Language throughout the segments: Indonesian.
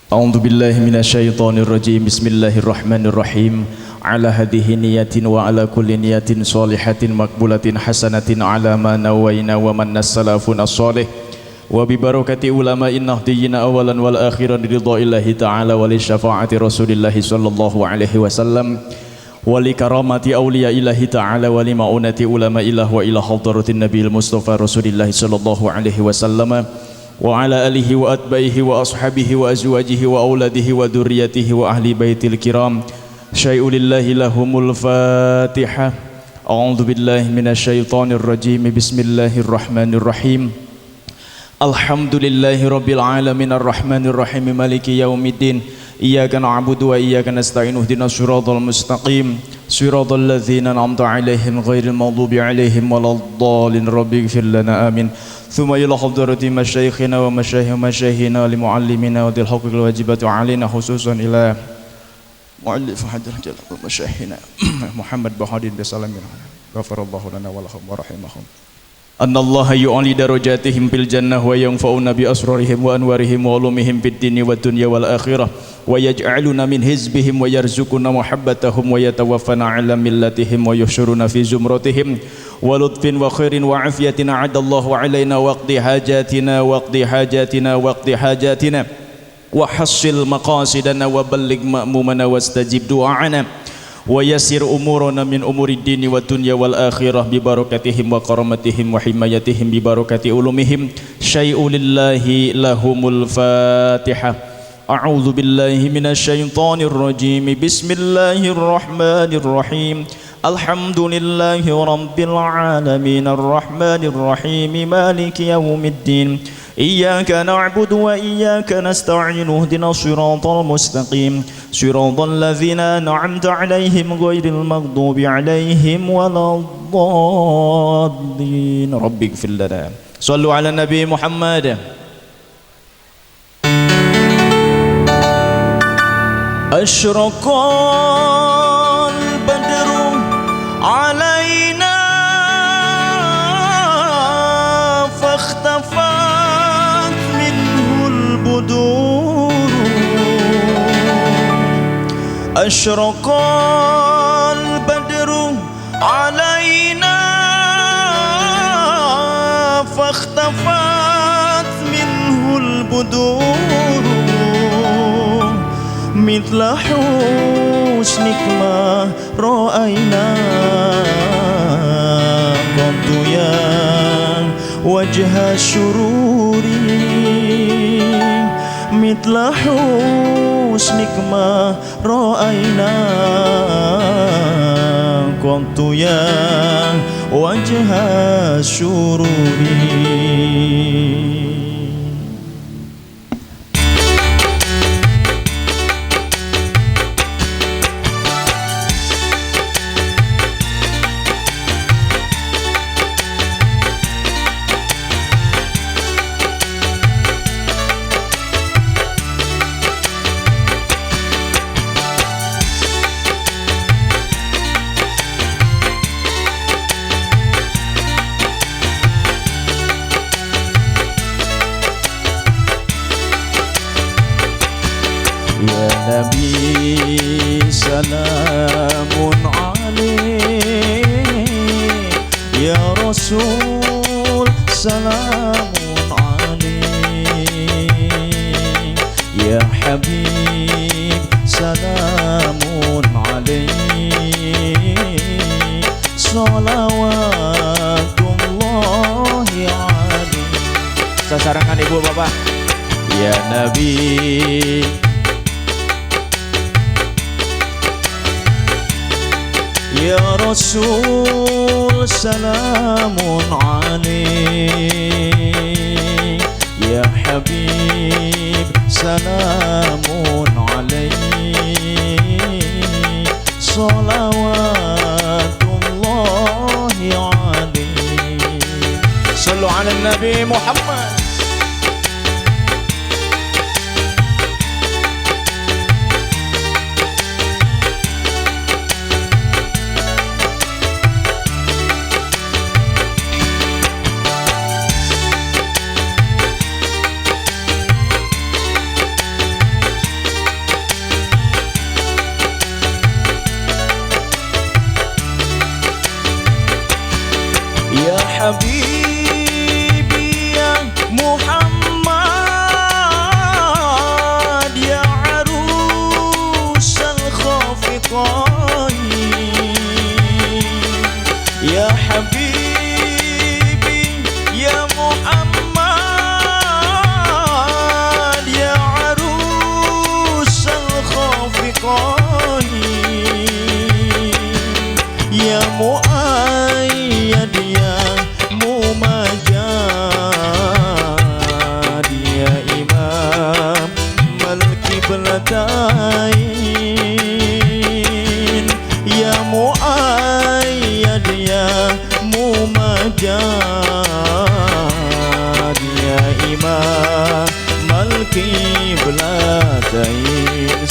A'udzu billahi minasyaitonir rajim. Bismillahirrahmanirrahim. Ala hadhihi niyatin wa ala kulli niyatin shalihatin maqbulatin hasanatin ala ma nawaina wa man salafun as-salih wa bi barakati ulama'in nahdiyina awalan wal akhiran ridha'illahi ta'ala wa li syafaati rasulillahi sallallahu alaihi wasallam wa li karamati awliya'illahi ta'ala wa li ma'unati ulama'illah wa ila hadratin nabiyil mustafa rasulillahi sallallahu alaihi wasallam wa ala alihi wa atbaihi wa ashabihi wa azwajihi wa auladihi wa dzurriyyatihi wa ahli baitil kiram syai'ulillahi lahumul fatihah. A'udzu billahi minasyaitonir rajim. Bismillahirrahmanirrahim. Alhamdulillahi rabbil alamin arrahmanir rahim maliki yaumiddin iyyaka na'budu wa iyyaka nasta'in ihdinas siratal mustaqim siratal ladzina an'amta 'alaihim ghairil maghdubi 'alaihim waladdallin rabbighfir lana amin. ثم إلى حضرة مشايخنا ومشايخنا لمعلمنا وذي الحق الواجبات علينا خصوصا إلى مؤلف حضرة مشايخنا محمد بهادين بسلام غفر الله لنا ولهم ورحمهم أن الله يعلي درجاتهم في الجنة وينفعنا بأسرارهم وأنوارهم وعلومهم في الدين والدنيا والآخرة ويجعلنا من حزبهم ويرزقنا محبتهم ويتوفنا على ملتهم ويحشرنا في زمرتهم ولطف وخير وعافية أعد الله علينا واقضي حاجاتنا وحصل مقاصدنا وبلغ مأمومنا واستجب دعاءنا ويسر أمورنا من أمور الدين والدنيا والآخرة ببركتهم وكرامتهم وحمايتهم ببركة علومهم شيء لله لهم الفاتحة. أعوذ بالله من الشيطان الرجيم. بسم الله الرحمن الرحيم. الحمد لله رب العالمين الرحمن الرحيم مالك يوم الدين إياك نعبد وإياك نستعين اهدنا الصراط المستقيم صراط الذين أنعمت عليهم غير المغضوب عليهم ولا الضالين رب اغفر لنا. صلوا على النبي محمد. أشرق البدر علينا فاختفت منه البدور أشرق البدر علينا فاختفت منه البدور مثل حسنك ما رأينا قط يا وجه الشرور مثل حسنك ما رأينا قط يا وجه الشرور. Ya Nabi salamun alaik Ya Rasul salamun alaik Ya Habib salamun alaik Salawatullahi alaik. Sasarangan ibu bapak. Ya Nabi Ya Rasul salamun alaik Ya Habib salamun alaik Salawatullahi alaik. Sallu ala Nabi Muhammad.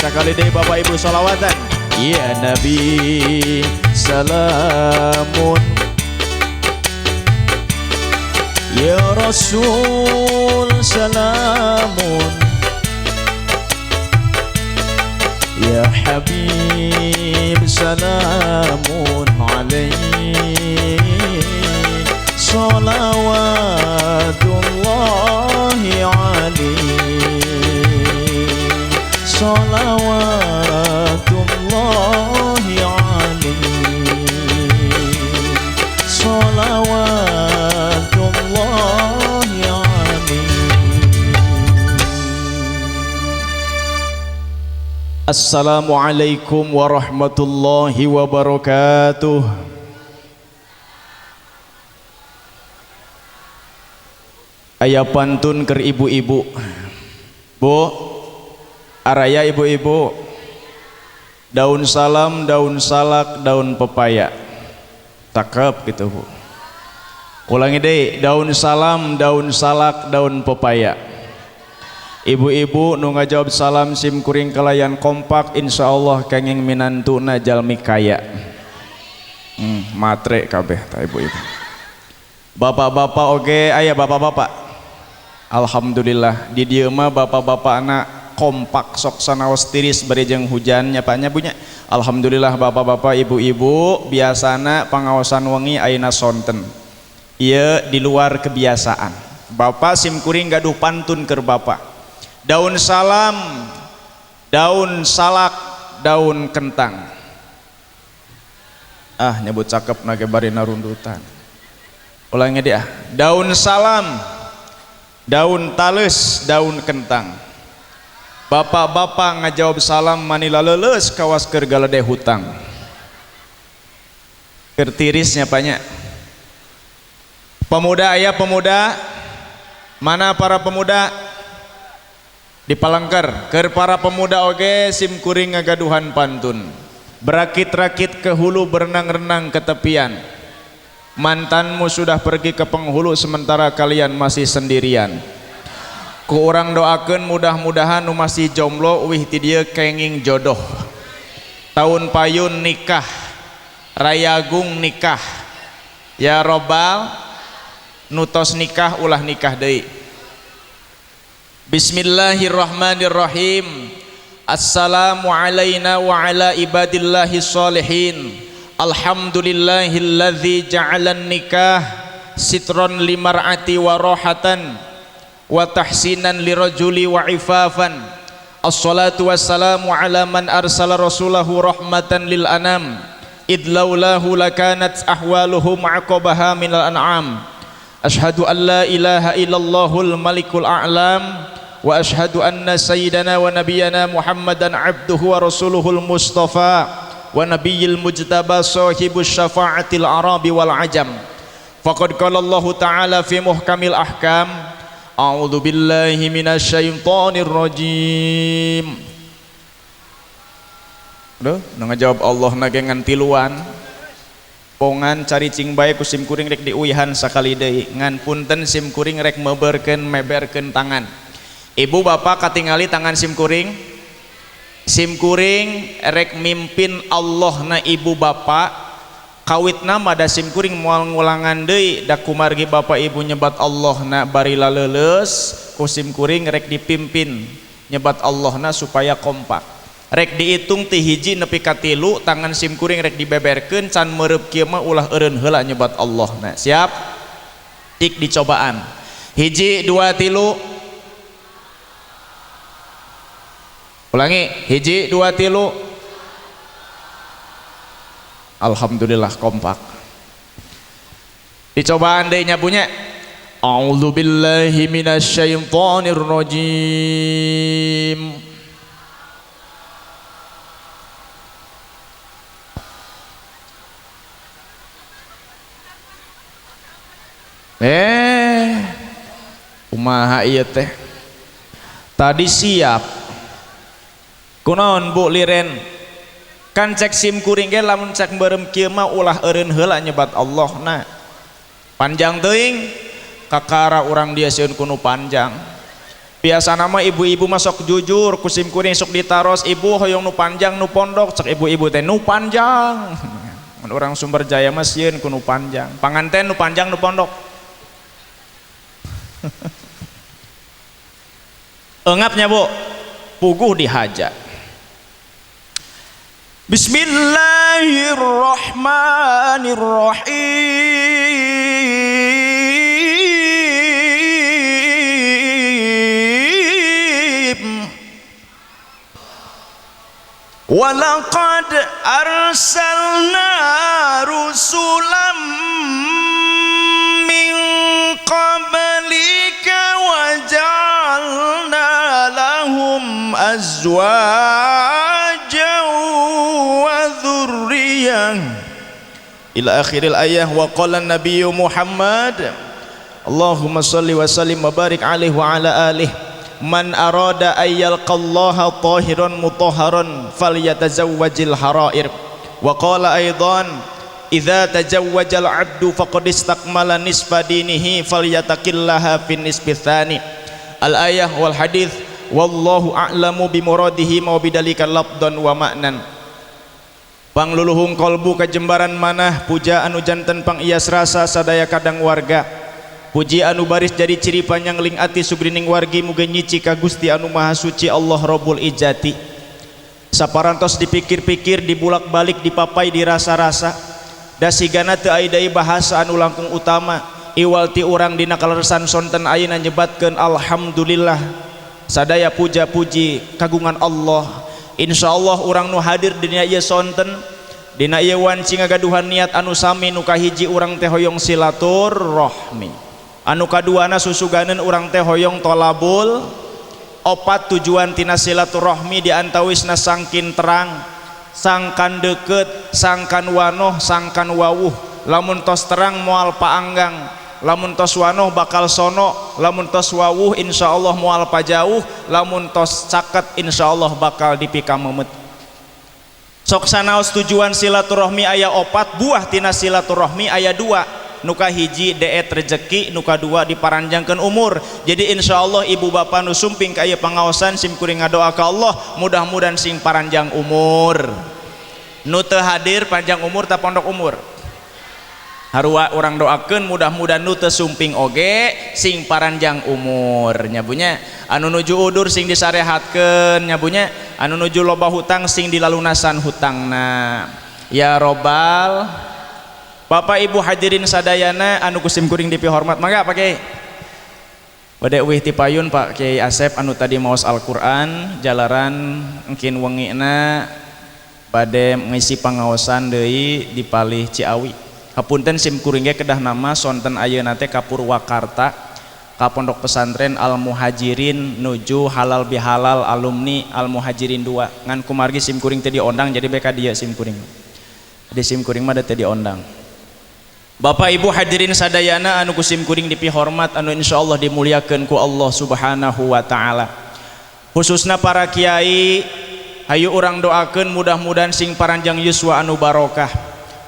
Sekali deh Bapak Ibu salawatan. Ya Nabi salamun, ya Rasul salamun, ya Habib salamun alaihi, salawatullahi alaihi, salawatullahi alaihi, salawatullahi alaihi. Assalamualaikum warahmatullahi wabarakatuh. Aya pantun ker ibu-ibu. Bu, araya ibu-ibu. Daun salam, daun salak, daun pepaya. Cakep gitu Bu. Ulangi deh, daun salam, daun salak, daun pepaya. Ibu-ibu nu ngajawab salam sim kuring kalayan kompak, insyaallah kenging minantuna jalmi kaya. Matre kabeh ta ibu-ibu. Bapak-bapak oge aya bapak-bapak. Alhamdulillah di dieu mah bapak-bapak anak kompak sok sanaos tiris bari jeung hujan nya Pak nya Bu nya. Alhamdulillah bapak-bapak ibu-ibu biasana pangaosan wengi ayeuna sonten. Ieu di luar kebiasaan. Bapak sim kuring gaduh pantun keur bapak. Daun salam, daun salak, daun kentang. Ah nyebut cakep nage bari narundutan. Ulangi dia. Daun salam, daun tales, daun kentang. Bapak-bapak ngajawab salam manila leuleus kawas keur galede hutang. Keur tirisnya banyak. Pemuda aya pemuda. Mana para pemuda? Di Palangker. Keur para pemuda oge sim kuring ngagaduhan pantun. Berakit-rakit ke hulu, berenang-renang ke tepian. Mantanmu sudah pergi ke penghulu sementara kalian masih sendirian. Ku urang doakeun mudah-mudahan nu masih jomblo wih ti dieu kenging jodoh. Tahun payun nikah, rayagung nikah. Ya robbal nutos nikah ulah nikah deui. Bismillahirrahmanirrahim. Assalamu alayna wa ala ibadillahi sholihin. Alhamdulillahilladzi ja'alan nikah sitron limar'ati wa rohatan wa tahsinan lirajuli wa ifafan. Assalatu wassalamu ala man arsala rasulahu rahmatan lil anam idlaulahu lakanat ahwaluhum aqabaha minal an'am. Ashhadu an la ilaha illallahul malikul a'lam wa ashhadu anna sayyidana wa nabiyyana Muhammadan abduhu wa rasuluhul mustafa wa nabiyyil mujtaba sahibus syafa'atil arabi wal ajam. Faqad qala Allah ta'ala fi muhkamil ahkam. A'udzu billahi minasyaitonir rajim. Duh, ngajawab Allah nagengan tiluan. Pongan cari cing bae ku sim kuring rek diuihan sakali deui. Ngan punten sim kuring rek meberkeun tangan. Ibu bapak katingali tangan sim kuring. Sim kuring rek mimpin Allah na ibu bapak. Kawitna mada sim kuring moal ngulangan deui da kumargi bapak ibu nyebat Allah na bari laleus ku sim kuring rek dipimpin nyebat Allah na supaya kompak. Rek dihitung ti hiji nepi ka 3 tangan sim kuring rek dibeberkeun can meureub kieu mah ulah eureun heula nyebat Allah na. Siap? Tik dicobaan. 1 2 3. Ulangi. 1 2 3. Alhamdulillah kompak. Dicobaan deui nya punya. A'udzu billahi minasyaitonir rajim. Kumaha ieu teh? Tadi siap. Kunaon Bu liren? Kan cek sim kuring ge lamun cek beureum kieu mah ulah eureun heula nyebat Allah na. Panjang teuing kakara urang dia sieun kuno panjang. biasa nama ibu-ibu masuk jujur kusim kuring sok ditaros ibu hoyong nu panjang nu pondok cek ibu-ibu teh nu panjang orang Sumber Jaya mah sieun ku nu panjang panganten nu panjang nu pondok engapnya bu puguh dihaja Bismillahirrahmanirrahim walaqad arsalna rusulam min qablika wa ja'alna lahum azwajan wa dhurriyyah ila akhiril ayah wa qala nabiyyu Muhammad Allahumma shalli wa sallim wa barik alaihi wa ala alihi man arada ayyalqallaha tahiran mutahharan falyatazawwajil harair wa qala aidan idza tajawwajal abdu faqad istakmala nisfa dinihi falyataqillaha fin nisfi tsani al ayah wal hadits wallahu a'lamu bimuradihi mau bidalikal lafdan wa ma'nan pangluluhung kolbu kajembaran manah puja anu janten pangias rasa sadaya kadang warga puji anu baris jadi ciri panjang ling ati sugrining wargi muga nyici ka Gusti anu maha suci Allah Rabbul Izzati saparantos dipikir-pikir dibulak-balik dipapai dirasa-rasa da sigana teu aya deui bahasa anu langkung utama iwal ti urang dina kalersan sonten ayeuna nyebatkeun alhamdulillah sadaya puja-puji kagungan Allah insyaallah urang nu hadir dina ieu sonten dina ieu wanci ngagaduhan niat anu sami nu kahiji urang teh hoyong silaturahmi anu kaduana susuganeun urang teh hoyong tolabul opat tujuan tina silaturahmi diantawisna sangkin terang sangkan deket sangkan wanoh sangkan wawuh lamun tos terang moal paanggang lamun tos wanoh bakal sono lamun tos wawuh insyaallah moal pajauh lamun tos caket insyaallah bakal dipikamemet sok sanaos tujuan silaturahmi aya opat buah tina silaturahmi aya dua nuka hiji deet rezeki nuka dua diparanjangkeun umur jadi insyaallah ibu bapak nu sumping ka ieu pangaosan sim kuring ngadoa ka Allah mudah-mudahan sing paranjang umur nu teu hadir panjang umur ta pondok umur harua urang doakeun mudah-mudahan nu teu sumping oge sing paranjang umur nyabunya anu nuju udur sing disarehatkeun nyabunya anu nuju loba hutang sing dilalunasan hutangna ya robbal Bapak Ibu hadirin sadayana anu kusim kuring dipi hormat mangga Pak Kiai bade eueuh ti payun Pak Kiai Asep anu tadi maos Al-Qur'an jalaran engkin wengina bade ngisi pangaosan deui di Palih Ciawi hapunten sim kuring ge kedah nama sonten ayeuna teh ka Purwakarta ka Pondok Pesantren Al Muhajirin nuju halal bihalal alumni Al Muhajirin 2 ngan kumargi sim kuring teh diondang jadi beka dia sim kuring di sim kuring mah teh diondang Bapak Ibu hadirin sadayana anu kusim kuring dipi hormat anu insyaallah dimuliakeun ku Allah Subhanahu wa taala. Khususna para kiai hayu urang doakeun mudah-mudahan sing paranjang yuswa anu barokah.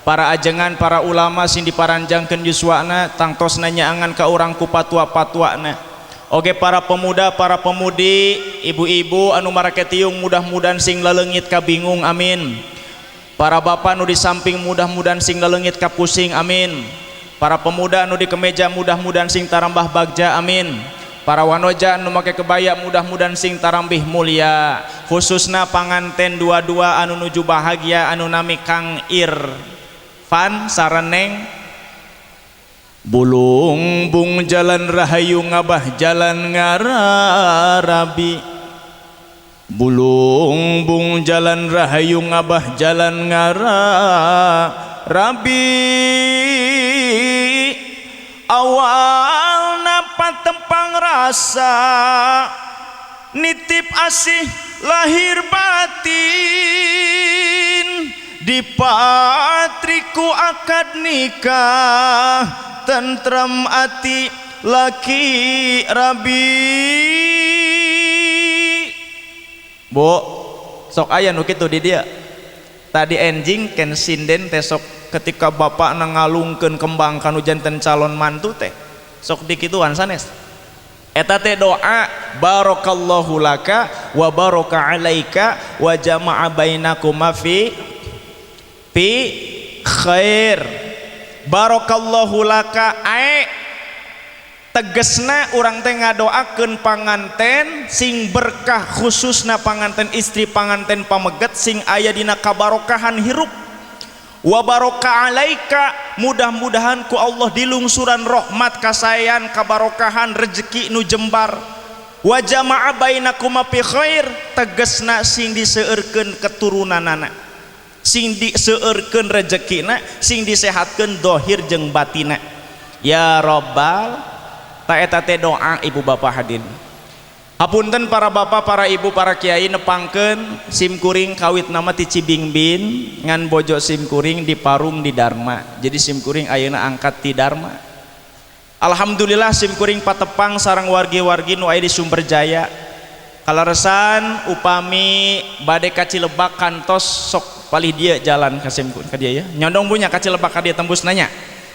Para ajengan para ulama sing diparanjangkeun yuswana tangtosna nyaangan ka urang ku patwa-patwana. Oge para pemuda, para pemudi, ibu-ibu anu maraketiung mudah-mudahan sing laleungit ka bingung amin. Para bapak nu di samping mudah-mudahan sing laleungit ka pusing amin. Para pemuda nu di kemeja mudah-mudahan sing tarambah bagja amin. Para wanoja anu make kebaya mudah-mudahan sing tarambih mulia. Khususna panganten dua-dua anu nuju bahagia anu nami Kang Irfan sareneng bulung bung jalan rahayu ngabah jalan ngarabi bulung bung jalan rahayu ngabah jalan ngarabi awal napa tempang rasa nitip asih lahir batin di patriku akad nikah tentrem ati laki rabi Bu, sok aya nu kitu di dia. Tadi enjing ken sinden teh sok ketika bapak ngalungkeun kembang kanu janten calon mantu teh. Sok dikituan sanes. eta teh doa barakallahu laka wa baraka alaika wa jama'a bainakuma fi khair. Barakallahu laka tegesna urang teh ngadoakeun panganten sing berkah, khususna panganten istri panganten pameget sing aya dina kabarokahan hirup. Wa baraka alaika, mudah-mudahan ku Allah dilungsuran rahmat kasayan kabarokahan rezeki nu jembar. Wa jama'a bainakuma fi khair, tegesna sing diseueurkeun keturunanana, sing diseueurkeun rezekina, sing disehatkeun dohir jeung batina. Ya Rabbal, ta eta teh doa ibu bapak hadirin. Hapunten para bapak, para ibu, para kiai nepangkeun simkuring kawit nama ti Cibingbin ngan bojo simkuring di Parung di Dharma. Jadi simkuring ayeuna angkat ti Dharma. Alhamdulillah simkuring patepang sareng wargi-wargi nu aya di Sumberjaya. Kalaresan upami bade ka Cilebak kantos sok palih dia jalan ka simkuring ka dia ya. Nyondong punya ka Cilebak ka dia tembus nanya.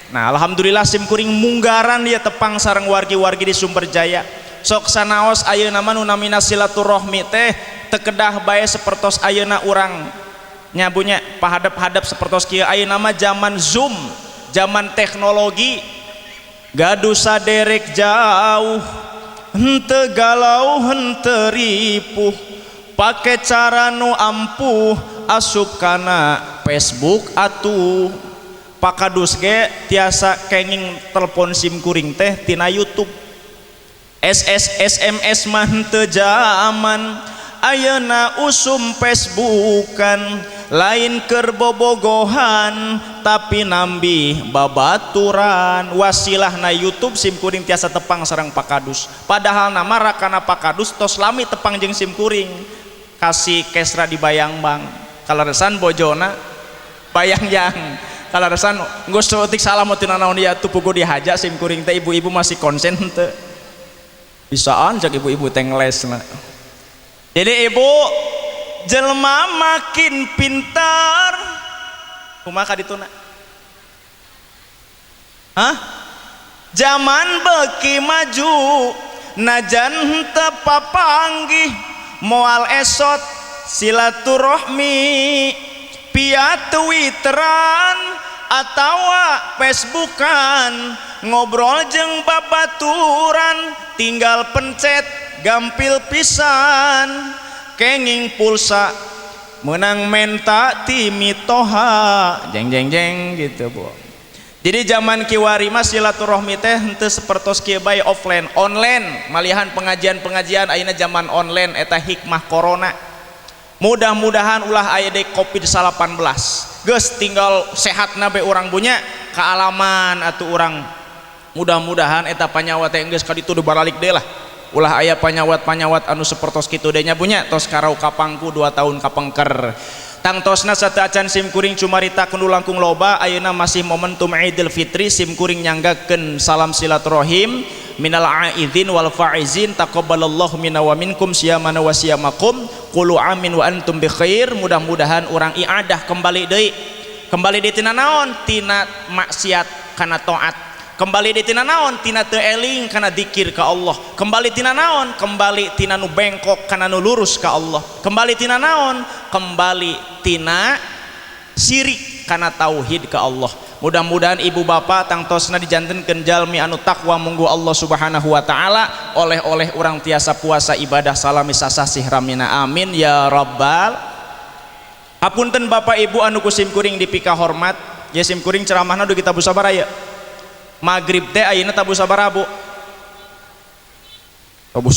Nah, alhamdulillah simkuring munggaran dia tepang sareng wargi-wargi di Sumberjaya. Sok sanaos ayeuna mah nu namina silaturahmi teh tekedah bae sapertos ayeuna urang nyabunya pahadap-hadap sapertos kieu. Ayeuna mah zaman Zoom, zaman teknologi, gaduh saderek jauh henteu galau henteu ripuh, pake cara nu ampuh asup kana Facebook atuh. Pakadus ge tiasa kenging telepon simkuring teh tina YouTube. SMS mah henteu zaman, ayeuna usum Facebookan, lain keur bobogohan tapi nambi babaturan. Wasilahna YouTube simkuring tiasa tepang sareng Pakadus, padahal nama rakana Pakadus tos lami tepang jeung simkuring kasih kesra di Bayangbang. Kalaresan bojona Bayangjang, kalaresan geus seutik salam tina naon dia tuh pugu dihaja simkuring teh ibu-ibu masih konsen henteu bisaan cak ibu-ibu teh ngelesna. Jadi ibu jelema makin pintar kumaha kadituna? Zaman beuki maju najan henteu papanggih moal esot silaturahmi via Twitteran atawa Facebookan, ngobrol jeung babaturan tinggal pencet gampil pisan, kenging pulsa menang menta ti mitoha jeng jeng jeng gitu Bu. Jadi zaman kiwari mah silaturahmi teh henteu sapertos kieu bae offline, online malihan pengajian-pengajian ayeuna zaman online eta hikmah corona. Mudah-mudahan ulah aya deui Covid-19 geus tinggal sehatna be urang punya kealaman atuh urang. Mudah-mudahan eta panyawat teh geus ka ditu baralik deui lah. Ulah aya panyawat-panyawat anu sapertos kitu deui nya punya tos karau kapangku 2 tahun kapengker. Tangtosna sateu acan simkuring cumarita kudu langkung loba. Ayeuna masih momentum Idul Fitri, simkuring nyanggakeun salam silaturahim minal aidin wal faizin, taqabbalallahu minna wa minkum siyamana wa siyamakum, qulu amin wa antum bi khair. Mudah-mudahan urang iadah kembali deui. Kembali deui tina naon? Tina maksiat kana taat. Kembali deui tina naon? Tina teu eling kana dzikir ka Allah. Kembali tina naon? Kembali tina nu bengkok kana nu lurus ka Allah. Kembali tina naon? Kembali tina syirik kana tauhid ka Allah. Mudah-mudahan ibu bapak tangtosna dijantenkeun jalmi anu takwa munggu Allah Subhanahu wa taala, oleh-oleh urang tiasa puasa ibadah salami sasasih ramina amin ya rabbal. Hapunten bapak ibu anu ku simkuring dipika hormat, ya simkuring ceramahna dugi tabu sabaraha. Maghrib teh ayeuna tabu sabaraha Bu? Tabu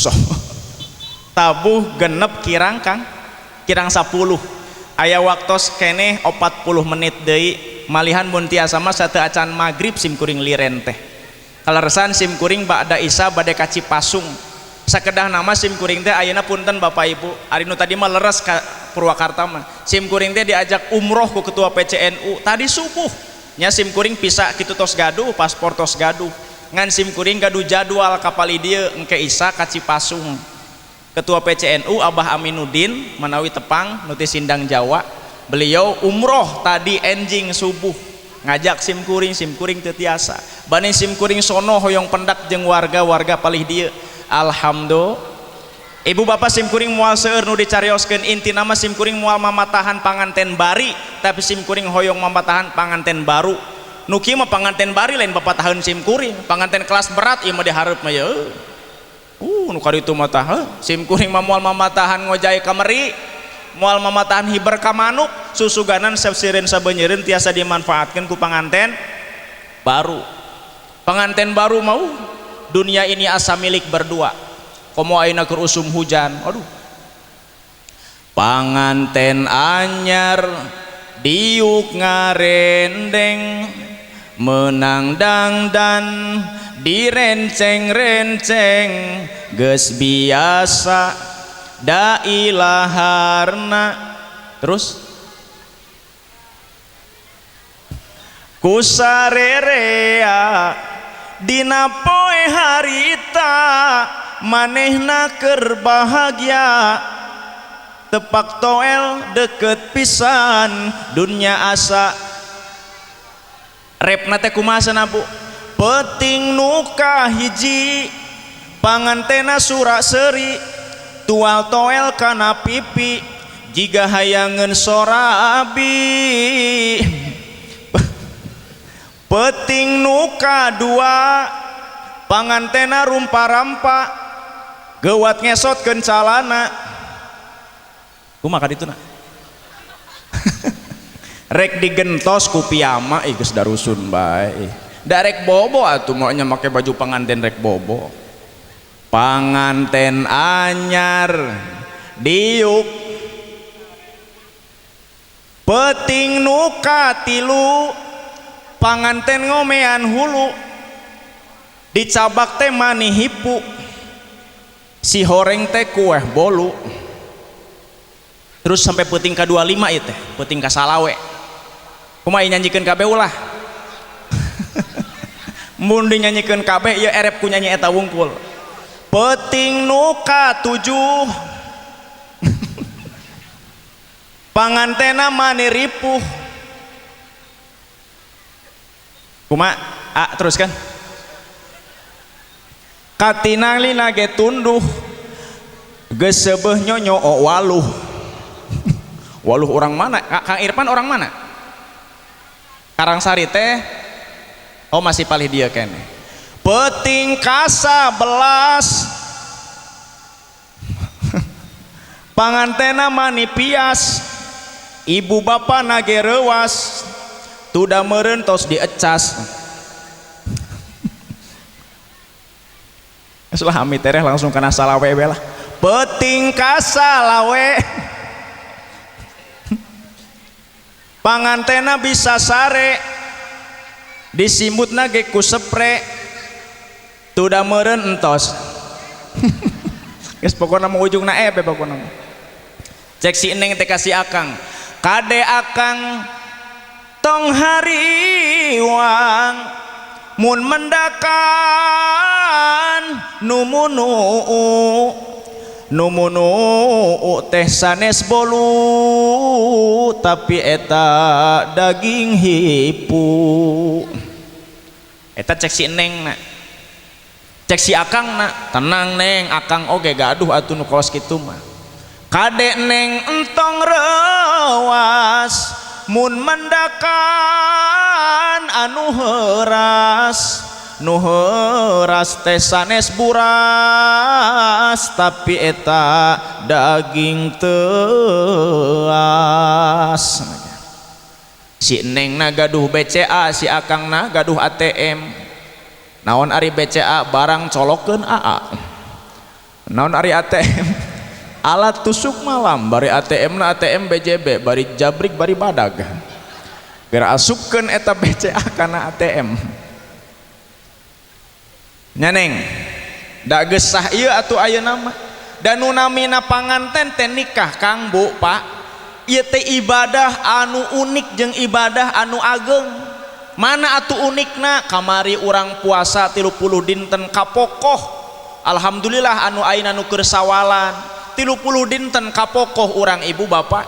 tabu genep kirang Kang, kirang 10. Aya waktos keneh 40 menit deui malihan mun tiasa mah sateu acan maghrib simkuring liren teh. Kalaresan simkuring ba'da isya bade ka Cipasung. Sakedah nama simkuring teh ayeuna punten Bapak Ibu, ari nu tadi mah leres ka Purwakarta mah. Simkuring teh diajak umroh ku ketua PCNU tadi subuh. Nya simkuring pisah kitu tos gaduh, paspor tos gaduh. Ngan simkuring gaduh jadwal kapal dieu engke isya ka Cipasung. Ketua PCNU Abah Aminuddin menawi tepang nuti Sindang Jawa, beliau umroh tadi enjing subuh ngajak simkuring teu tiasa bani simkuring sono hoyong pendak jeung warga-warga palih dieu Alhamdulillah. Ibu bapak simkuring mual seueur nu dicarioskeun inti nama simkuring mual mamatahan panganten bari tapi simkuring hoyong mamatahan panganten baru. Nu kieu mah panganten bari lain papatahan simkuring, panganten kelas berat ieu mah dihareup mah ya. Nu kaditu mah tah simkuring mah mual mamatahan ngojay kameri, mual mamatahan hiber ka manuk, susuganan seueureun sabeunyereun tiasa dimanfaatkeun ku panganten baru. Panganten baru mau dunia ini asa milik berdua. Komo ayeuna keur usum hujan, aduh. Panganten anyar diuk ngarendeng menang dangdan direnceng-renceng geus biasa da ilaharna. Terus kusarerea dina poe harita manehna keur bahagia tepak toel deket pisan dunya asa. Repna teh kumaha cenah Bu? Peuting nu kahiji pangantena sura seuri tual toel kana pipi jiga hayangeun sorabi. Peuting nu kadua pangantena rumpa-rampa gewat ngesotkeun calana. Kumaha kadituna? Rek digentos ku piyama geus darusun bae. Da rek bobo atuh maunya make baju panganten rek bobo. Panganten anyar diuk peuting nu katilu panganten ngomean hulu dicabak teh mani hipu si horeng teh kueh bolu. Terus sampai peuting ka-25 ieu teh peuting ka salawe. Kumaha nyanjikeun kabeh ulah. Mun dinyanyikan kabeh ieu erep ku nyanyi eta wungkul. Peuting nu ka-7 pangantena mani ripuh. Kumaha? Teruskan. Katinalina ge tunduh geus seubeuh nyonyo waluh. Waluh orang mana? Kang Irfan orang mana? Karangsari teh. Oh masih palih dia kene. Peuting ka-11 pangantena mani pias ibu bapa nage reuas tuda meureun tos diecas. Geus lah ami tereh langsung kana salawe we lah. Peuting ka salawe pangantena bisa sare disimutna ge ku sepre tuda meureun entos. Geus pokona mah ujungna pokona mah. Cek si Neng teh kasih Akang. Kade Akang tong hariwang mun mendakan numunu teh sanes bolu tapi eta daging hipu. Eta cek si Neng na. Cek si Akang na, tenang Neng, Akang oge gaduh atuh nu kaos kitu mah. Kade Neng entong rewas mun mendakan anu heuras teh sanes buras tapi eta daging teas. Si Neng na gaduh BCA, si Akang na gaduh ATM. Naon ari BCA barang colokeun AA. Naon ari ATM alat tusuk malam. Bari ATM na ATM BJB, bari jabrik bari badag. Gara asupkeun eta BCA kana ATM. Nya Neng, da geus sah ieu atuh ayeuna mah. Dan nu namina panganten teh nikah Kang Bu Pak. Ieu teh ibadah anu unik jeung ibadah anu ageng. Mana atuh unikna? Kamari urang puasa 30 dinten kapokoh. Alhamdulillah anu ayeuna nu keur sawalan 30 dinten kapokoh urang ibu bapak.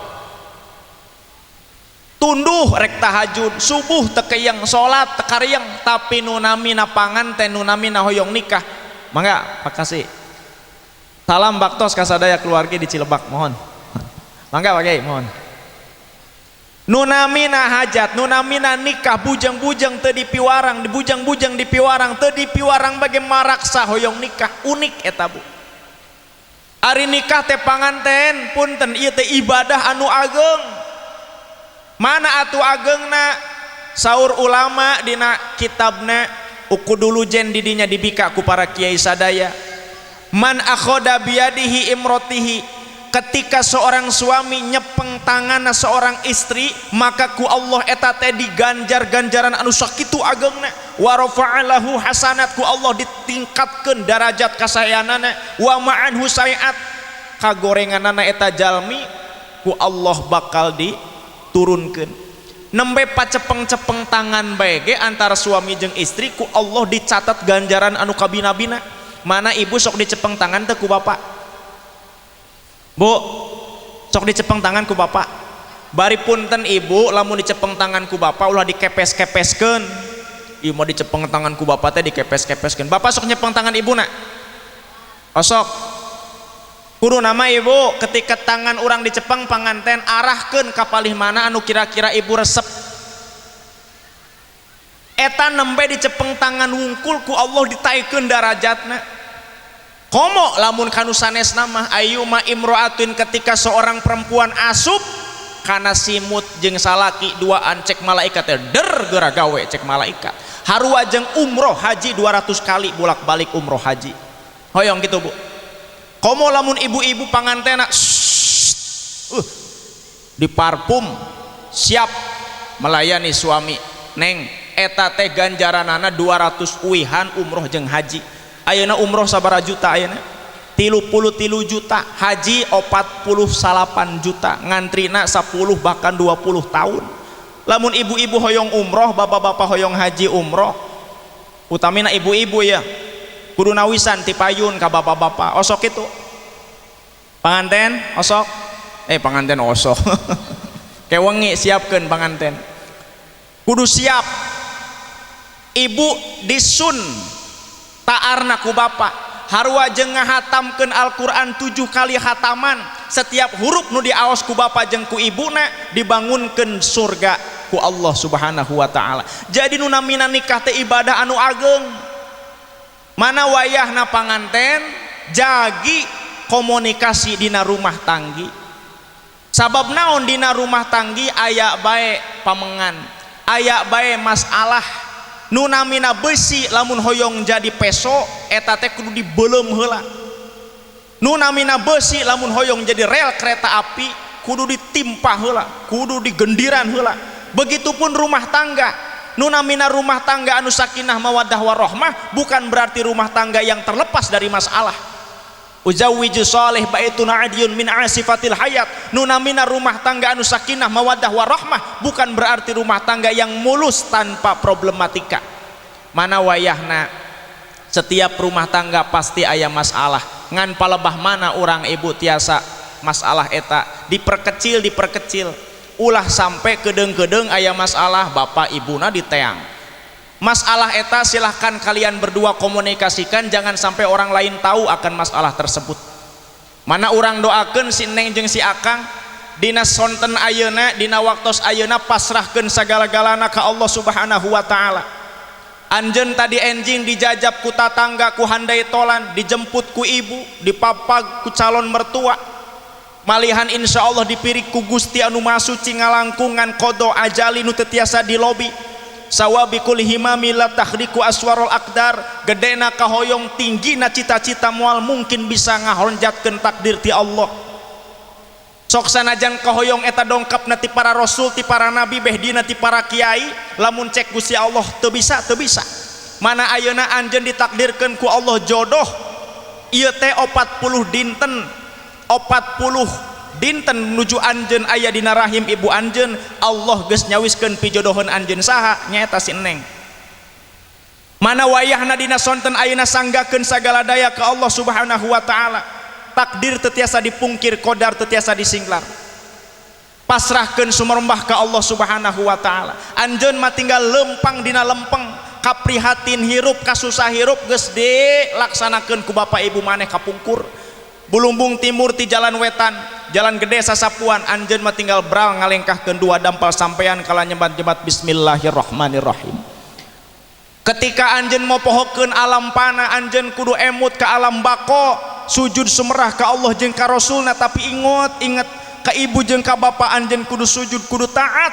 Tunduh rek tahajud, subuh teu keuyang salat teu karyeng, tapi nu namina panganten nu namina hoyong nikah. Mangga makasih. Salam baktos kasadaya keluarga di Cilebak, mohon. Mangga Pak Kiai, mohon. Nunamina hajat, nunamina nikah bujang-bujang teu dipiwarang, dibujang-bujang dipiwarang teu dipiwarang bage maraksa hoyong nikah unik eta Bu. Ari nikah teh panganten punten ieu teh ibadah anu ageng. Mana atuh ageungna? Saur ulama dina kitabna ukudulu jen didinya dibika ku para kiai sadaya. Man akhoda biyadihi imrotihi, ketika seorang suami nyepeng tanganna seorang istri, maka ku Allah eta teh diganjar ganjaran anu sakitu ageungna. Wa rafa'alahu hasanat, ku Allah ditingkatkeun darajat kasayanana. Wa ma'anhu sayiat, kagorenganana eta jalmi ku Allah bakal diturunkeun. Nembe pacepeng-cepeng tangan bae ge antara suami jeung istri, ku Allah dicatat ganjaran anu kabina-bina. Mana ibu sok dicepeng tangan teh ku bapak? Bu, sok dicepeng tangan ku bapak. Bari punten ibu, lamun dicepeng tangan ku bapak ulah dikepes-kepeskeun. Ieu mau dicepeng tangan ku bapak teh dikepes-kepeskeun. Bapak sok nyepeng tangan ibu nak? Osok. Kudu nama ibu ketika tangan orang dicepeng panganten arahkeun ka palih mana anu kira-kira ibu resep. Eta nembe dicepeng tangan wungkul ku Allah ditaikeun darajatna. Komo lamun kanu sanesna mah ayyuma imro'atin, ketika seorang perempuan asup kana simut jeung salaki duaan cek malaikat der geura gawe cek malaikat. Harua jeung umroh haji 200 kali bolak-balik umroh haji. Hoyong gitu Bu. Komo lamun ibu-ibu pangantena di parfum siap melayani suami. Neng eta teh ganjaranana 200 uihan umroh jeung haji. Ayeuna umroh sabaraha juta ayeuna? 33 juta, haji 48 juta, ngantrina 10 bahkan 20 tahun. Lamun ibu-ibu hoyong umroh, bapak-bapak hoyong haji umroh, utamina ibu-ibu ya, kudu nawisan ti payun ka bapak-bapak. Osok itu panganten osok, panganten osok kewengi siapkeun panganten, kudu siap. Ibu disun taarna ku bapak, harua jeung ngahatamkeun Al-Qur'an 7 kali hataman. Setiap huruf nu diaos ku bapak jeung ku ibuna dibangunkeun surga ku Allah Subhanahu wa taala. Jadi nu namina nikah teh ibadah anu ageng. Mana wayahna panganten jagi komunikasi dina rumah tanggi. Sabab naon dina rumah tanggi aya bae pamengan, aya bae masalah. Nu namina besi lamun hoyong jadi peso eta teh kudu dibeuleum heula. Nu namina besi lamun hoyong jadi rel kereta api kudu ditimpa heula, kudu digendiran heula. Begitupun rumah tangga. Nu namina rumah tangga anu sakinah mawaddah warahmah bukan berarti rumah tangga yang terlepas dari masalah. Uzawwiju shalih baitun adiyun min asifatil hayat. Nu namina rumah tangga anu sakinah mawaddah warahmah bukan berarti rumah tangga yang mulus tanpa problematika. Mana wayahna setiap rumah tangga pasti aya masalah. Ngan palebah mana orang ibu tiasa masalah eta diperkecil ulah sampai kedeng-kedeng aya masalah bapak ibuna diteang. Masalah eta silahkan kalian berdua komunikasikan, jangan sampai orang lain tahu akan masalah tersebut. Mana orang doakeun si Neng jeung si Akang dina sonten ayeuna, dina waktos ayeuna pasrahkeun sagala-galana ka Allah Subhanahu wa taala. Anjeun tadi enjing dijajab ku tatangga, ku handai tolan, dijemput ku ibu, dipapag ku calon mertua. Malihan insyaallah dipirik ku Gusti anu Maha Suci ngalangkungan qada ajali nu teu tiasa dilobi. Sawabikul himami la tahriku aswarul aqdar, gedena kahoyong tinggina cita-cita moal mungkin bisa ngahonjatkeun takdir ti Allah. Sok sanajan kahoyong eta dongkapna ti para rasul, ti para nabi, beh dina ti para kiai, lamun cek Gusti Allah teu bisa. Mana ayeuna anjeun ditakdirkeun ku Allah jodoh ieu teh 40 dinten menuju anjeun aya dina rahim ibu anjeun, Allah geus nyawiskeun pijodohan anjeun saha? Nyaeta si Neng. Mana wayahna dina sonten ayeuna sanggakeun sagala daya ke Allah Subhanahu wa taala. Takdir teu tiasa dipungkir, qadar teu tiasa disinglar. Pasrahkeun sumerembah ka Allah Subhanahu wa taala. Anjeun mah tinggal lempang dina lempeng, kaprihatin hirup kasusah hirup geus dilaksanakeun ku bapak ibu maneh kapungkur. Bulumbung timur ti jalan wetan, jalan gede sasapuan, anjeun mah tinggal bral ngalengkahkeun dua dampal sampean kala nyebat-nyebat bismillahirrahmanirrahim. Ketika anjeun mau pohokeun alam pana, anjeun kudu emut ke alam bako, sujud sumerah ka Allah jeung ka Rasulna, tapi inget ka ibu jeung ka bapa anjeun kudu sujud, kudu taat.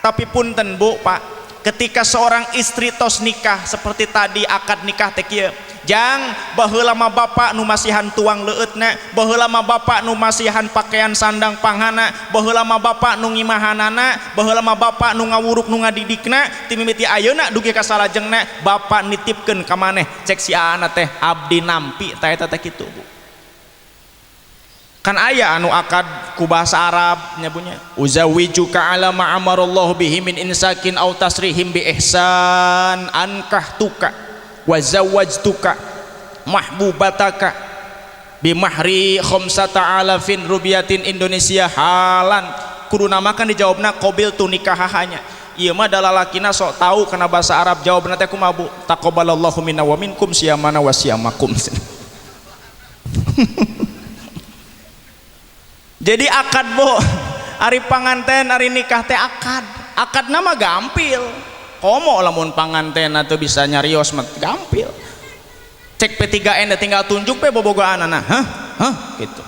Tapi punten Bu, Pak, ketika seorang istri tos nikah seperti tadi akad nikah teh kieu, jang baheula mah bapak nu masihan tuang leueutna, baheula mah bapak nu masihan pakaian sandang panghana, baheula mah bapak nu ngimahanana, baheula mah bapak nu ngawuruk nu ngadidikna, ti mimiti ayeuna dugi ka salajengna bapak nitipkeun ka maneh, cek si aana teh abdi nampi tah eta teh kitu Bu. Kan aya anu akad ku bahasa Arab nyabunya uzawijuka ala ma amarallahu bihi min insakin aw tasrihim bi ihsan ankahtuka wa zawwajtuka mahbubataka bi mahri khamsata alafin rubiyatin Indonesia halan. Kudu namakan dijawabna qabil tu nikahahanya. Ieu mah da lalakina sok tahu kana bahasa Arab, jawabna teh kumaha Bu? Taqabbalallahu minna wa minkum siyamana wa siyamakum. Jadi akad Bu, ari panganten ari nikah teh akad nama gampil. Komo lamun panganten atau bisa nyarios mah gampil. Cek P3N tinggal tunjuk pe bobogoanana. Gitu.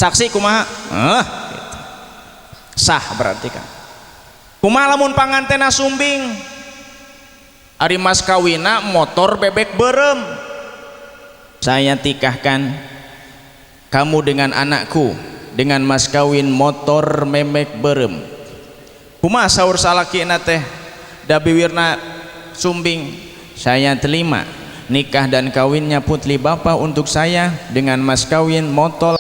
Saksi kumaha? Gitu. Sah berarti kan. Kumaha lamun pangantena sumbing? Ari mas kawina motor bebek berem. Saya tikahkan kamu dengan anakku dengan mas kawin motor memek berem. Kumaha saur salakina teh da biwirna sumbing, saya terima nikah dan kawinnya putri bapak untuk saya dengan mas kawin motor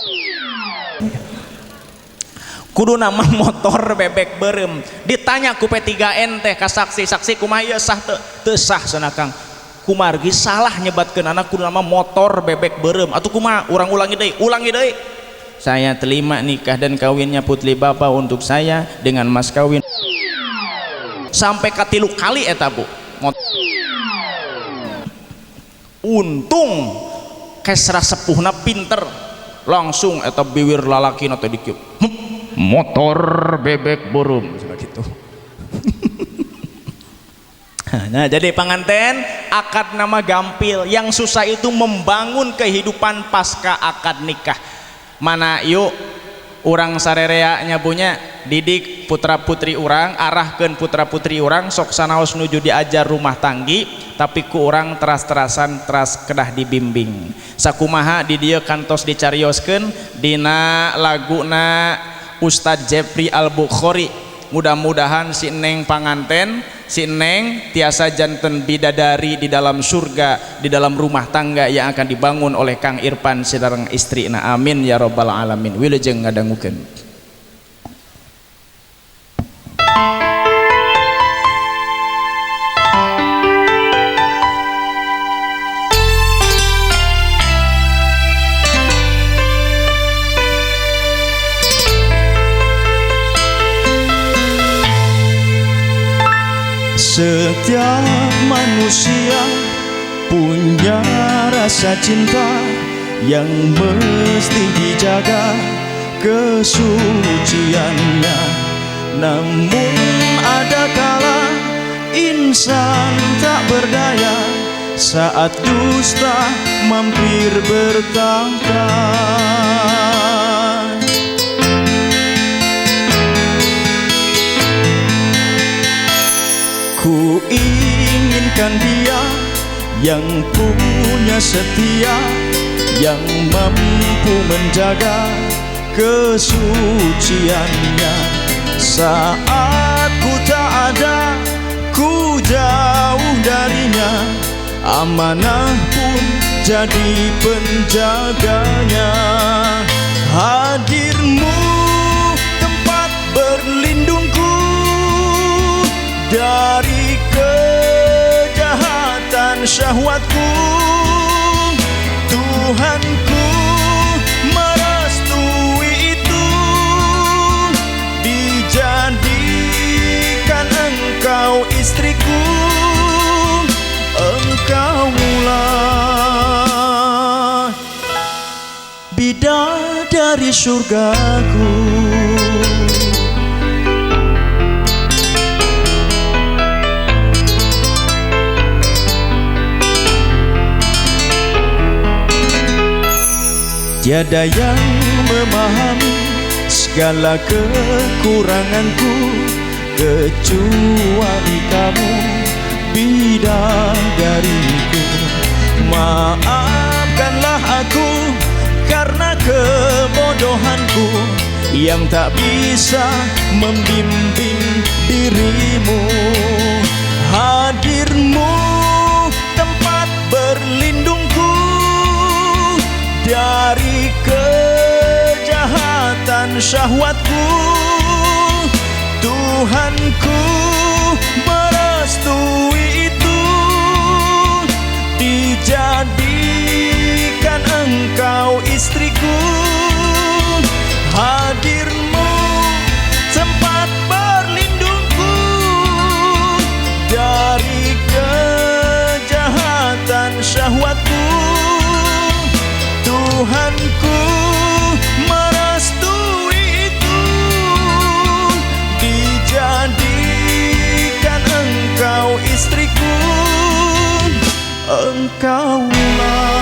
kudu nama motor bebek berem. Ditanya ku P3N teh ka saksi kumaha ieu sah teu sah cenah Kang. Kumargi salah nyebatkeun anak kudu nama motor bebek berem atuh kumaha urang ulangi deui. Saya terima nikah dan kawinnya putri bapak untuk saya dengan mas kawin sampai ka 3 kali eta Bu. Untung kesra sepuhna pinter langsung eta biwir lalakina teh dikieu motor bebek berem gitu. Nah, jadi pengantin akad nama gampil, yang susah itu membangun kehidupan pasca akad nikah. Mana yuk orang sarerea nyabunya didik putra putri orang, arahkan putra putri orang sok sanaos nuju diajar rumah tanggi, tapi ku orang teras-terasan teras kedah dibimbing. Sakumaha di dieu kantos dicarioskeun dina laguna Ustadz Jeffrey Al-Bukhari. Mudah-mudahan si Neng panganten, si Neng tiasa janten bidadari di dalam surga, di dalam rumah tangga yang akan dibangun oleh Kang Irfan sareng istrina. Amin ya rabbal alamin. Wilujeng ngadangukeun. Setiap manusia punya rasa cinta yang mesti dijaga kesuciannya. Namun ada kala insan tak berdaya saat dusta mampir bertahta. Ku inginkan dia yang punya setia, yang mampu menjaga kesuciannya. Saat ku tak ada, ku jauh darinya, amanah pun jadi penjaganya. Hadirmu tempat berlindungku dari kejahatan syahwatku. Tuhanku merestui itu, dijadikan engkau istriku. Engkaulah bidadari surgaku. Tiada yang memahami segala kekuranganku kecuali kamu, bidadariku. Maafkanlah aku karena kebodohanku yang tak bisa membimbing dirimu. Hadirmu tempat berlindungku dari kejahatan syahwatku. Tuhanku merestui itu, dijadikan engkau istriku. Hadirmu tempat berlindungku dari kejahatan syahwatku. Tuhanku merestui itu, dijadikan engkau istriku. Engkaulah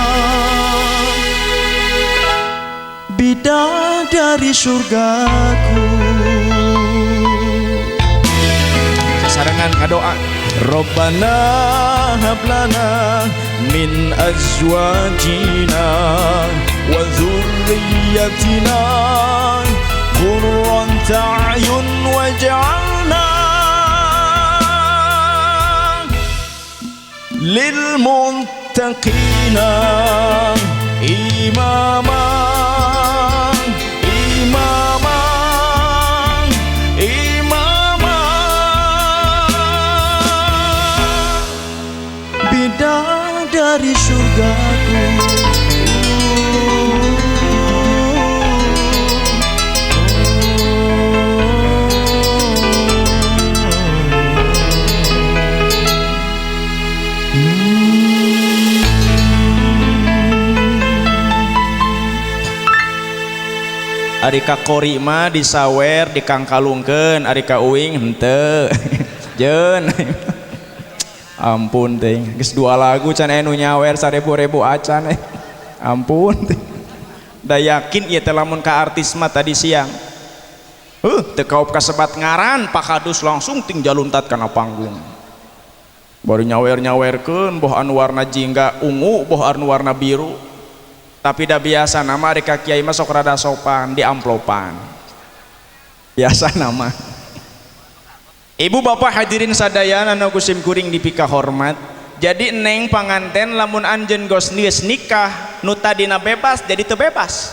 bidadari surgaku. Sarangan kadoa. Rabbana hablana min azwajina wa dhurriyyatina qurrata a'yun waj'alna lil muttaqina imama. Dari surgaku. Ari ka kori mah disawer dikangkalungkeun, ari ka uing henteu. Jeun. Ampun teh, geus 2 lagu can anu nyawer 1000 acan ampun teh. Da yakin ieu teh lamun ka artis mah tadi siang. Teu kaup kasebat ngaran pakadus langsung ting jaluntat kana panggung. Baru nyawer-nyawerkeun boh anu warna jingga ungu, boh anu warna biru. Tapi da biasa nama ari ka kiai mah sok rada sopan di amplopan. Biasa nama. Ibu bapak hadirin sadayana anu kusim kuring dipika hormat. Jadi neng panganten lamun anjeun geus nikah, nu tadina bebas jadi teu bebas,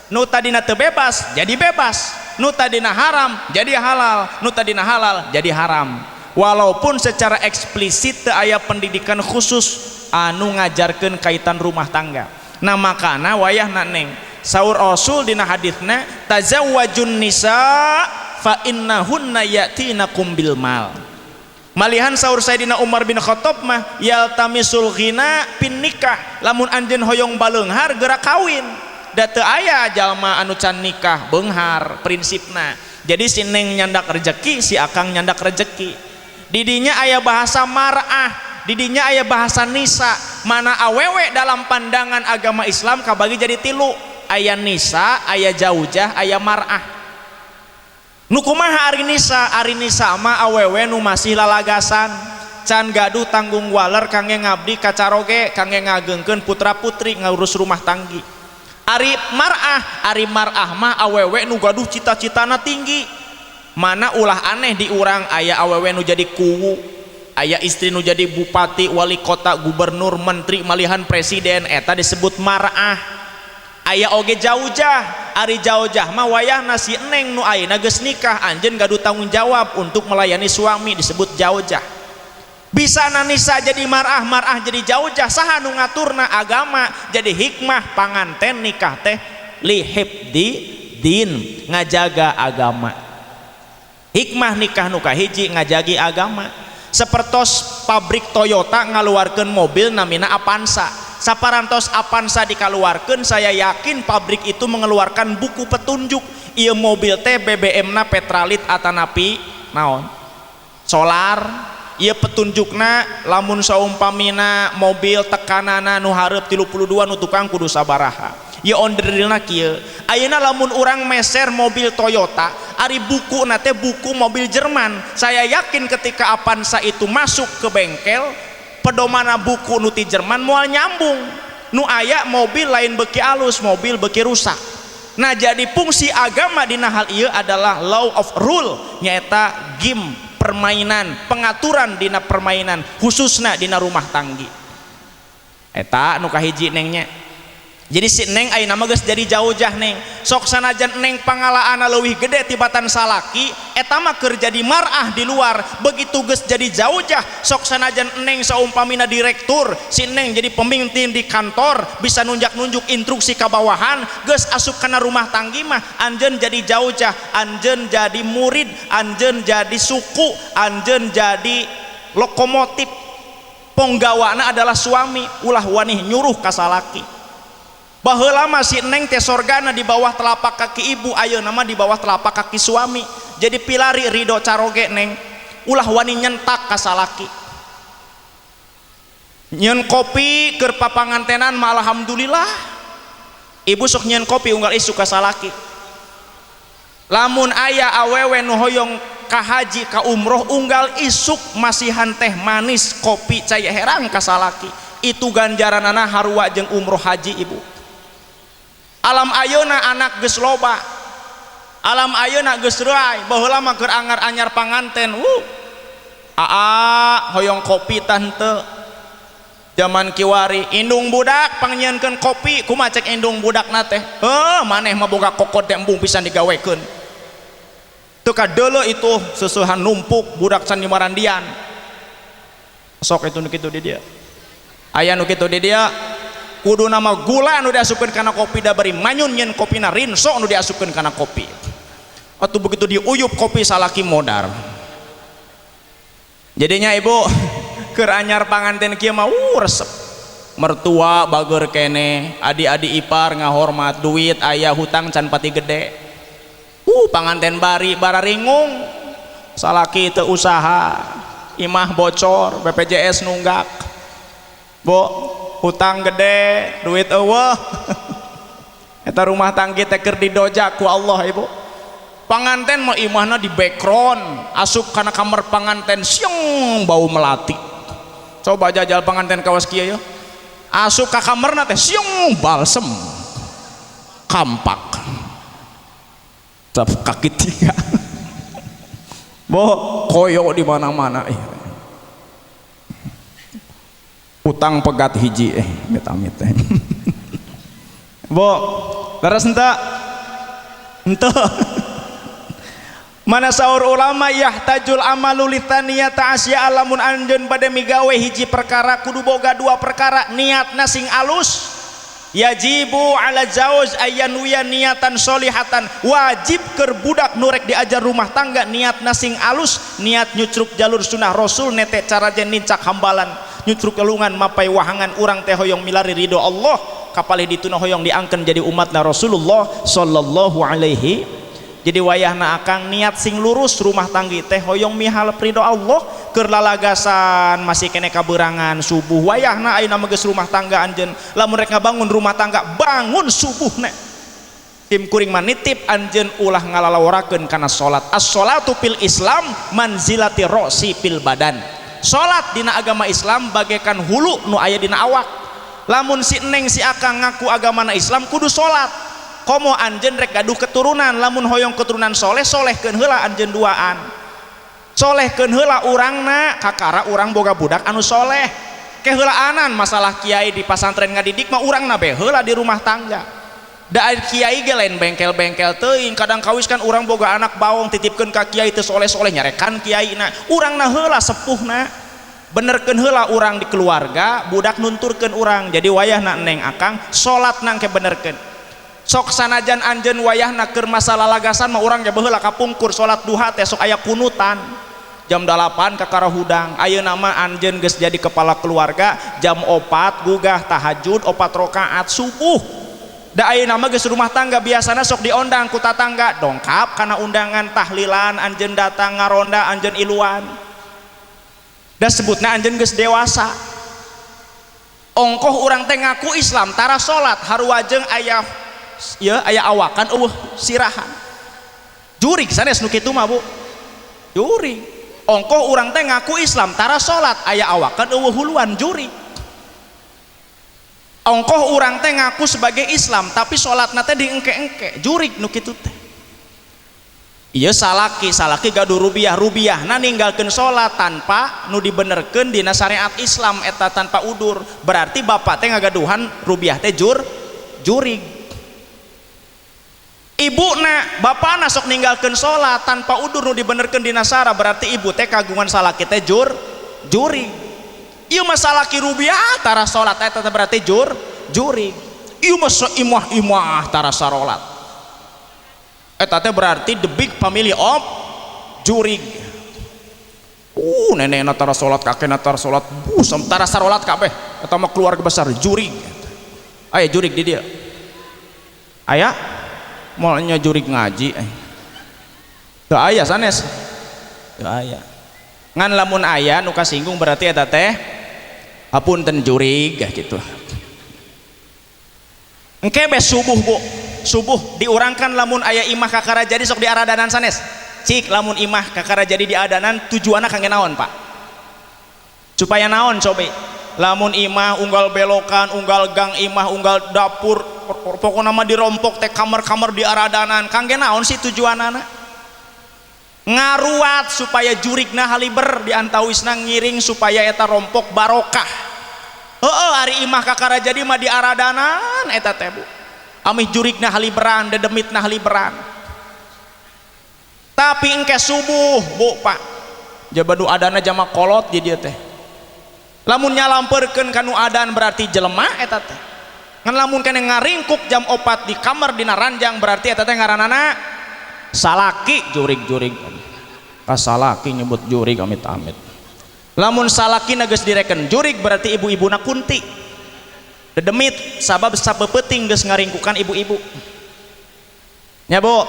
nu tadina teu bebas jadi bebas, nu tadina haram jadi halal, nu tadina halal jadi haram. Walaupun secara eksplisit teu aya pendidikan khusus anu ngajarkeun kaitan rumah tangga. Nah makana wayahna neng saur Rasul dina haditsna tazawwajun nisa fa innahunna ya'tinakum bil mal. Malihan saur Sayyidina Umar bin Khattab mah yaltamisul ghina pin nikah, lamun anjeun hoyong baleunghar geura kawin. Da teu aya jalma anu can nikah beunghar prinsipna. Jadi si neng nyandak rezeki, si akang nyandak rezeki. Didinya aya bahasa mar'ah, didinya aya bahasa nisa. Mana awewe dalam pandangan agama Islam kabagi jadi 3. Aya nisa, aya jaujah, aya mar'ah. Nu kumaha ari nisa mah awewe nu masih lalagasan, can gaduh tanggung waler kangge ngabdi ka caroge, kangge ngageungkeun putra putri ngurus rumah tanggi. Ari mar'ah mah awewe nu gaduh cita-citana tinggi. Mana ulah aneh di urang aya awewe nu jadi kuwu, aya istri nu jadi bupati, wali kota, gubernur, menteri, malihan presiden, eta disebut mar'ah. Aya oge jaujah, ari jaujah mah wayahna si neng nu ayeuna geus nikah anjeun gaduh tanggung jawab untuk melayani suami disebut jaujah. Bisa nisa jadi mar'ah, mar'ah jadi jaujah, saha nu ngaturna agama. Jadi hikmah panganten nikah teh lihibdi din, ngajaga agama. Hikmah nikah nu kahiji ngajagi agama. Sapertos pabrik Toyota ngaluarkeun mobil namina Avanza. saparantos Avanza dikaluarkeun, saya yakin pabrik itu mengeluarkan buku petunjuk ieu mobil teh BBM na petralit atanapi naon solar, ieu petunjukna lamun saumpamina mobil tekanana nu hareup 32 nu tukang kudu sabaraha. Ya onderilna kieu ayeuna lamun urang meser mobil Toyota ari buku nate buku mobil Jerman, saya yakin ketika Avanza itu masuk ke bengkel pedomana buku nu ti Jerman moal nyambung, nu aya mobil lain beki alus, mobil beki rusak. Nah jadi fungsi agama dina hal ieu adalah law of rule, nyaeta game permainan, pengaturan dina permainan khususna dina rumah tanggi eta nu kahiji nengnya. Jadi si neng ayeuna mah geus jadi jauh-jah neng, sok sanajan neng pangalaana leuwih gede tibatan salaki eta mah keur jadi mar'ah di luar, begitu geus jadi jauh-jah sok sanajan neng saumpamina direktur, si neng jadi pemimpin di kantor bisa nunjuk-nunjuk instruksi ka bawahan, geus asup kana rumah tanggi mah anjeun jadi jauh-jah, anjeun jadi murid, anjeun jadi suku, anjeun jadi lokomotif, ponggawana adalah suami, ulah wani nyuruh ka salaki. Baheula mah si neng teh sorgana di bawah telapak kaki ibu, ayeuna mah di bawah telapak kaki suami. Jadi pilari ridho caroge neng, ulah wani nyentak ka salaki. Nyen kopi keur papangantenan mah alhamdulillah. Ibu sok nyen kopi unggal isuk ka salaki. Lamun aya awewe nu hoyong ka haji ka umroh unggal isuk masihan teh manis kopi cai herang ka salaki. Itu ganjaranana harua jeung umroh haji ibu. Alam ayeuna anak geus loba, alam ayeuna geus reuy, baheula mah keur anyar panganten, hoyong kopi tante zaman kiwari indung budak pangnyeunkeun kopi kumaha cek indung budakna teh, maneh mah boga kokot teh embung pisan digawekeun teu kadeuleu itu seusuhan numpuk budak can di Marandian sok itu nu kitu di dia aya nu kitu di dia kudu nama gula nu diasupkeun kana kopi da bari manyun nyen kopina rinso nu diasupkeun kana kopi atuh begitu diuyup kopi salaki modar. Jadinya ibu keur anyar panganten kieu mah resep mertua bager kene, adi-adi ipar ngahormat, duit aya hutang can pati gede, panganten bari bararingung salaki teu usaha, imah bocor, BPJS nunggak, hutang gede, duit eueuh. Eta rumah tangga teh keur didojak ku Allah ibu. Panganten mah imahna di background, asup kana kamar panganten siung bau melati. Coba jajal panganten kawas kieu ya. Asup ka kamarna teh siung balsem. Kampak. Tap kaki tiga. Koyo di mana-mana utang pegat hiji amit-amit teh. Leres henteu? Henteu. Mana saur ulama yahtajul amalu litaniyata asya alamun anjeun bade migawe hiji perkara kudu boga dua perkara niatna sing alus. Yajibu ala zawj ayyanwiya niatan solihatan, wajib keur budak nurek diajar rumah tangga niatna sing alus, niat nyucruk jalur sunnah rasul nete cara jen nincak hambalan nyucruk kelungan mapai wahangan urang teh hoyong milari ridho Allah kapalih dituna hoyong diangken jadi umatna Rasulullah sallallahu alaihi. Jadi wayahna akang niat sing lurus rumah tanggi teh hoyong mihalep ridho Allah keur lalagasan masih kene kaberangan subuh wayahna ayeuna mah geus rumah tangga anjeun lamun rek ngabangun rumah tangga bangun subuhna tim kuring mah nitip anjeun ulah ngalalawarakeun kana salat. As-sholatu fil Islam manzilati rosi fil badan. Salat dina agama Islam bagaikan hulu nu aya dina awak. Lamun si neng si akang ngaku agamana Islam kudu salat. Komo anjeun rek gaduh keturunan, lamun hoyong keturunan soleh solehkeun heula anjeun duaan. Solehkeun heula urangna kakara urang boga budak anu soleh. Keheulaan masalah kiai di pasantren ngadidik mah urangna be heula di rumah tangga. Da kiai ge lain bengkel-bengkel teuing, kadang kawis kan urang boga anak bawong titipkeun ka kiai teu soleh-soleh nyarekan kiaina. Urangna heula sepuhna. Benerkeun heula urang di keluarga, budak nunturkeun urang. Jadi wayahna neng akang salat nang ke benerkeun. Sok sanajan anjeun wayahna keur masalah lagasan mah urang ge baheula kapungkur salat duha teh sok aya kunutan. jam 8 ka karahudang. Ayeuna mah anjeun geus jadi kepala keluarga jam 4 gugah tahajud 4 rakaat subuh. Da ayeuna mah geus rumah tangga biasana sok diondang ku tatangga dongkap kana undangan tahlilan anjeun datang ngaronda anjeun iluan. Da sebutna anjeun geus dewasa. Ongkoh urang teh ngaku Islam tara salat haruajeng aya ya aya awakan eueuh sirahan. Jurig sanes nu kitu mah Bu. Jurig. Ongkoh urang teh ngaku Islam tara salat aya awakan eueuh huluan juri. Ongkoh urang teh ngaku sebagai Islam tapi salatna teh diengke-engke jurig nu kitu teh. Ieu salaki gaduh rubiahna ninggalkeun salat tanpa nu dibenerkeun dina syariat Islam eta tanpa udur. Berarti bapak teh ngagaduhan rubiah teh jurig. Ibuna bapana sok ninggalkeun salat tanpa udur nu dibenerkeun dina sara berarti ibu teh kagungan salaki teh juri. Ieu mah salaki rubiah tara salat eta teh berarti juri. Ieu mah imah tara salat eta teh berarti the big family of jurig. Nenekna tara salat kakekna tara salat busam tara salat kabeh eta mah keluarga besar jurig. Aya jurig di dieu. Aya malnya jurig ngaji teu aya sanes teu aya ngan lamun aya nu kasinggung berarti eta teh hapunten jurig gitu. Engke bes subuh Bu, subuh diurangkan lamun aya imah kakara jadi sok diaradanan sanes cik lamun imah kakara jadi diadanan tujuanna kangge naon Pak? Supaya naon cobe? Lamun imah unggal belokan, unggal gang imah, unggal dapur, pokoknya mah dirompok teh kamar-kamar diaradanan. Kangge naon sih tujuanana? Ngaruat supaya jurigna haliber diantawisna ngiring supaya eta rompok barokah. Hari imah kakara jadi mah diaradanan eta teh Bu. Amih jurigna haliberan, dedemitna haliberan. Tapi engke subuh Bu Pak. Jabadu adana jama kolot di dieu teh. Lamun nyalamperkeun kanu adan berarti jelema eta teh. Ngan lamun kene ngaringkuk jam 4 di kamar dina ranjang berarti eta teh ngaranana salaki jurig-jurig. Salaki nyebut jurig amit-amit. Lamun salaki geus direken jurig berarti ibu-ibuna kunti. Dedemit sabab sabeuting geus ngaringkukan ibu-ibu. Nya Bu.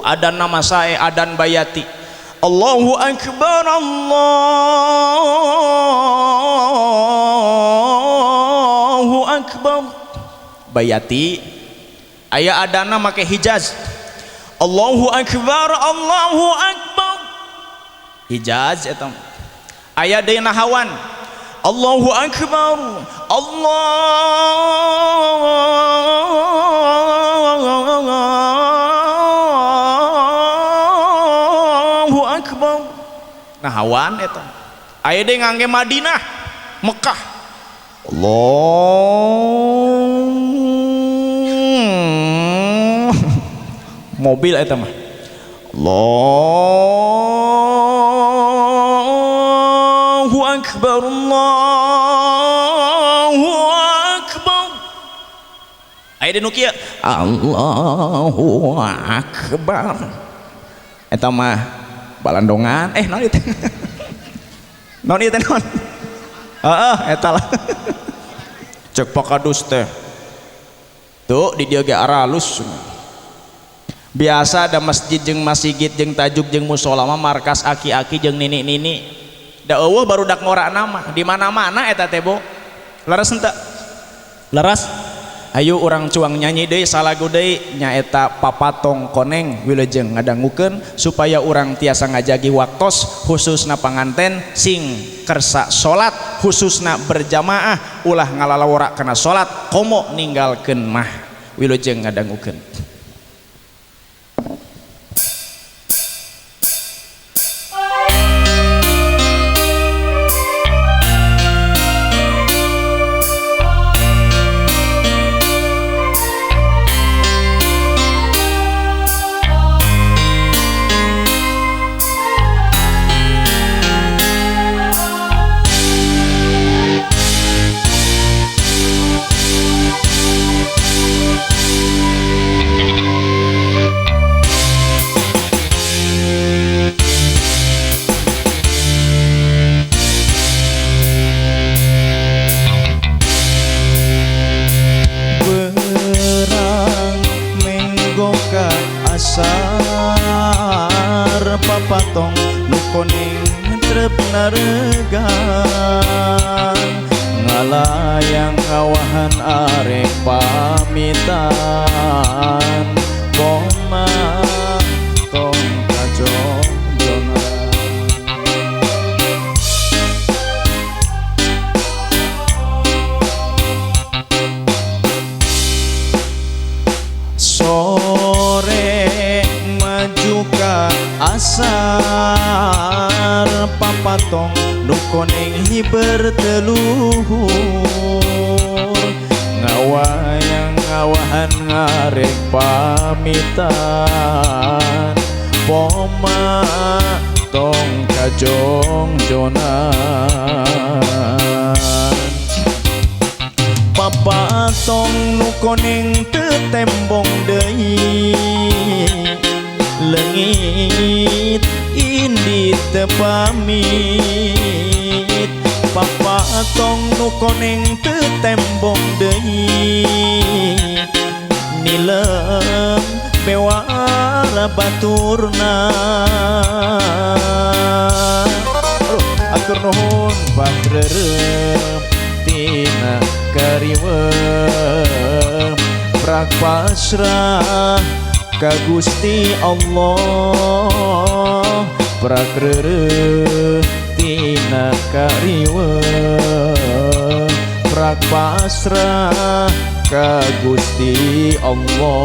Adan nama sae adan bayati. Allahu akbar Allahu akbar bayati aya adana make hijaz Allahu akbar hijaz eta aya deui nahawan Allahu akbar nahawan eta aya deui ngangge Madinah Mekah Allah mobil eta mah Allahu akbar aya deui nu kieu Allahu akbar eta mah balandongan naon ieu teh naon ieu teh naon eta lah cek pakadus teh tuh di dieu ge aralus biasa ada masjid jeung masjid jeung tajuk jeung mushola mah markas aki-aki jeung nini-nini da eueuh barudak ngora nama di mana-mana eta teh Bu leres henteu leres ayo urang cuang nyanyi deui salagu deui nyaeta papatong koneng wilujeng ngadangukeun supaya urang tiasa ngajagi waktos khususna panganten sing kersa salat khususna berjamaah ulah ngalalawara kana salat komo ninggalkeun mah wilujeng ngadangukeun. naregan ngalayang ngawahan arek pamitan poma tong kajongjongan sore maju ka asar papatong nukoneng hiber teluhur ngawayang ngawahan ngarek pamitan poma tong kajongjonan papatong nukoneng tetembong deui lengit indit tepamit papatong nukoneng tetembong deui nilem bewara baturna atur nuhun patrerem tina kariwem prak pasrah ka Gusti Allah prak reureuh tina kariwem prak pasrah ka Gusti Allah.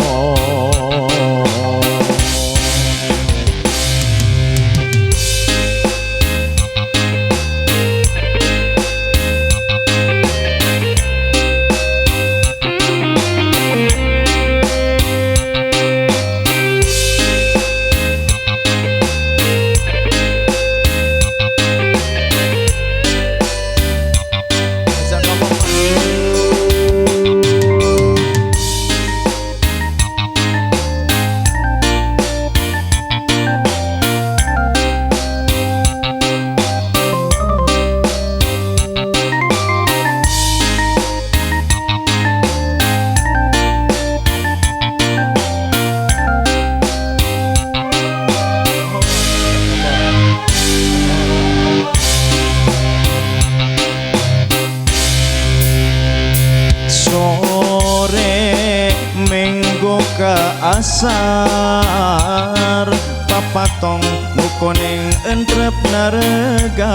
Asar papatong nukoneng entrep naregan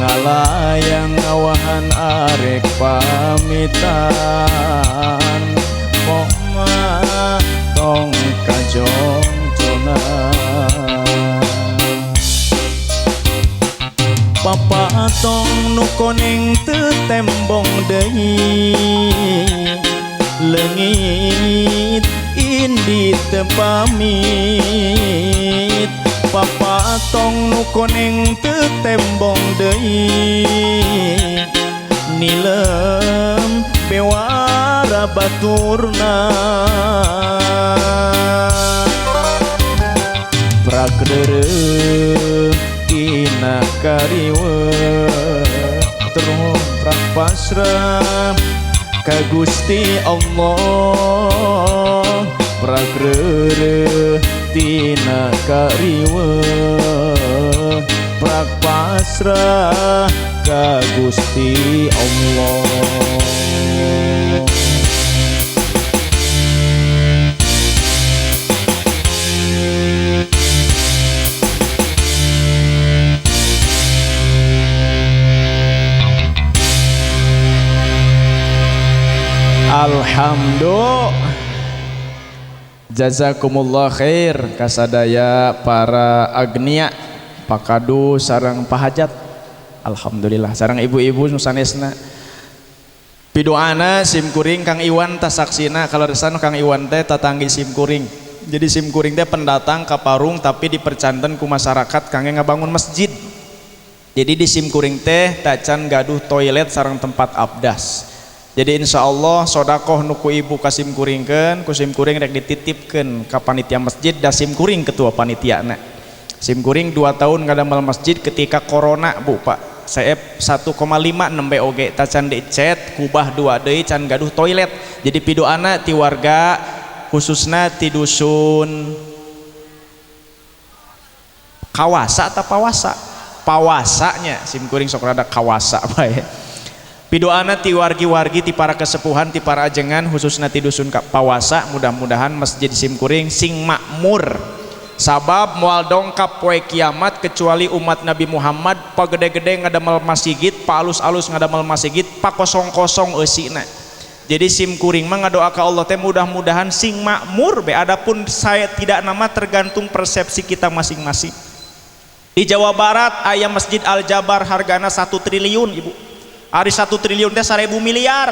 ngalayang ngawahan arek pamitan poma tong kajongjonan papatong nukoneng tetembong deui lengit indit tepamit papatong nukoneng tetembong deui nilem bewara baturna prak reureuh tina kariwem terus prak pasrah ka Gusti Allah prak reureuh tina kariwem prak pasrah ka Gusti Allah. Alhamdulillah jazakumullah khair kasadaya para agnia pakadu sareng pahajat. Alhamdulillah sareng ibu-ibu nusanesna pidoana simkuring Kang Iwan tasaksina kalau resan Kang Iwan teh tatanggi simkuring jadi simkuring teh pendatang ka Parung tapi dipercanten ku masyarakat kangge ngabangun masjid jadi di simkuring teh tacan gaduh toilet sareng tempat abdas. Jadi insya Allah sodakoh nuku ibu kasim kuringken kusim kuring rek dititipkan ke panitia masjid da sim kuring ketua panitia na sim kuring 2 tahun ngadamel masjid ketika corona bu pak saya 1,5 nembe oge tacan dicet kubah 2 deui can gaduh toilet jadi pidoana ti warga khususna ti dusun Kawasa atau pawasa? Pawasanya simkuring sok rada kawasa bae. Pidoana ti wargi-wargi ti para kesepuhan ti para ajengan khususna ti dusun pawasa, mudah-mudahan masjid simkuring sing makmur. Sabab moal dongkap poe kiamat kecuali umat Nabi Muhammad pagede-gede ngadamel masjid, palus-alus ngadamel masjid, pakosong-kosong eusina. Jadi simkuring mah ngadoa ka Allah teh mudah-mudahan sing makmur be. Adapun saya tidak nama tergantung persepsi kita masing-masing. Di Jawa Barat aya Masjid Al Jabar hargana 1 triliun ibu. Ari 1 triliun teh 1000 miliar.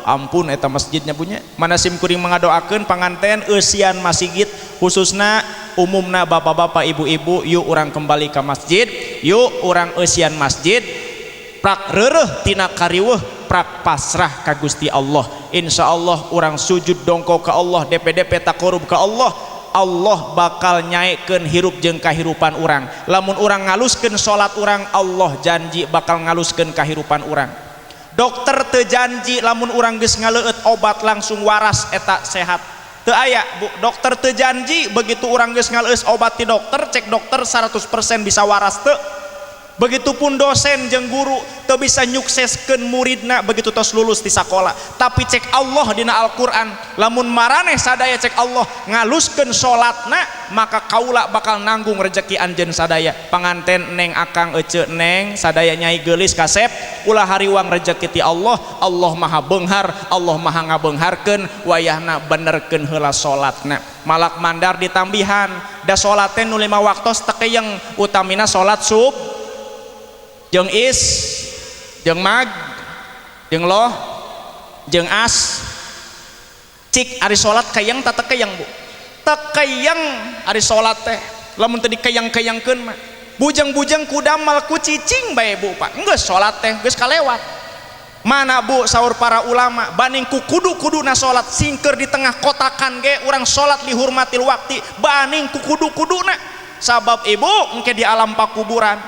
Ampun eta masjidnya punya. Mana simkuring mengadoakeun panganten eusian masjid khususna umumna bapak-bapak ibu-ibu, yuk orang kembali ke masjid, yuk orang eusian masjid prak reureuh tina kariweuh, prak pasrah ka Gusti Allah. Insyaallah orang sujud dongko ka Allah, DP-DP takorub ka Allah, Allah bakal nyaekeun hirup jeung kahirupan urang. Lamun urang ngaluskeun salat urang, Allah janji bakal ngaluskeun kahirupan urang. Dokter teu janji lamun urang geus ngaleueut obat langsung waras eta sehat. Teu aya Bu, dokter teu janji begitu urang geus ngaleueus obat ti dokter, cek dokter 100% bisa waras teu. Begitupun dosen jeung guru teu bisa nyukseskeun muridna begitu tos lulus di sakola. Tapi cek Allah dina Al-Qur'an, lamun maraneh sadaya cek Allah ngaluskeun salatna, maka kaula bakal nanggung rezeki anjeun sadaya. Panganten neng akang ece neng sadaya nyai geulis kasep ulah hariwang rezeki ti Allah. Allah maha beunghar, Allah maha ngabeungharkeun, wayahna benerkeun heula salatna. Malak mandar ditambihan da salat teh nu 5 waktos teu keuyeng, utamina salat sub jeung is jeung mag jeung loh jeung as. Cik ari salat kayang teu kayang Bu, teu kayang ari salat teh. Lamun teu dikayang-kayangkeun mah bujang-bujang kudamal ku cicing bae Bu Pak, geus salat teh geus kalewat. Mana Bu saur para ulama baning ku kudu-kuduna salat singkeur di tengah kotakan ge urang salat dihormatil waktu baning ku kudu-kuduna. Sabab ibu engke di alam pakuburan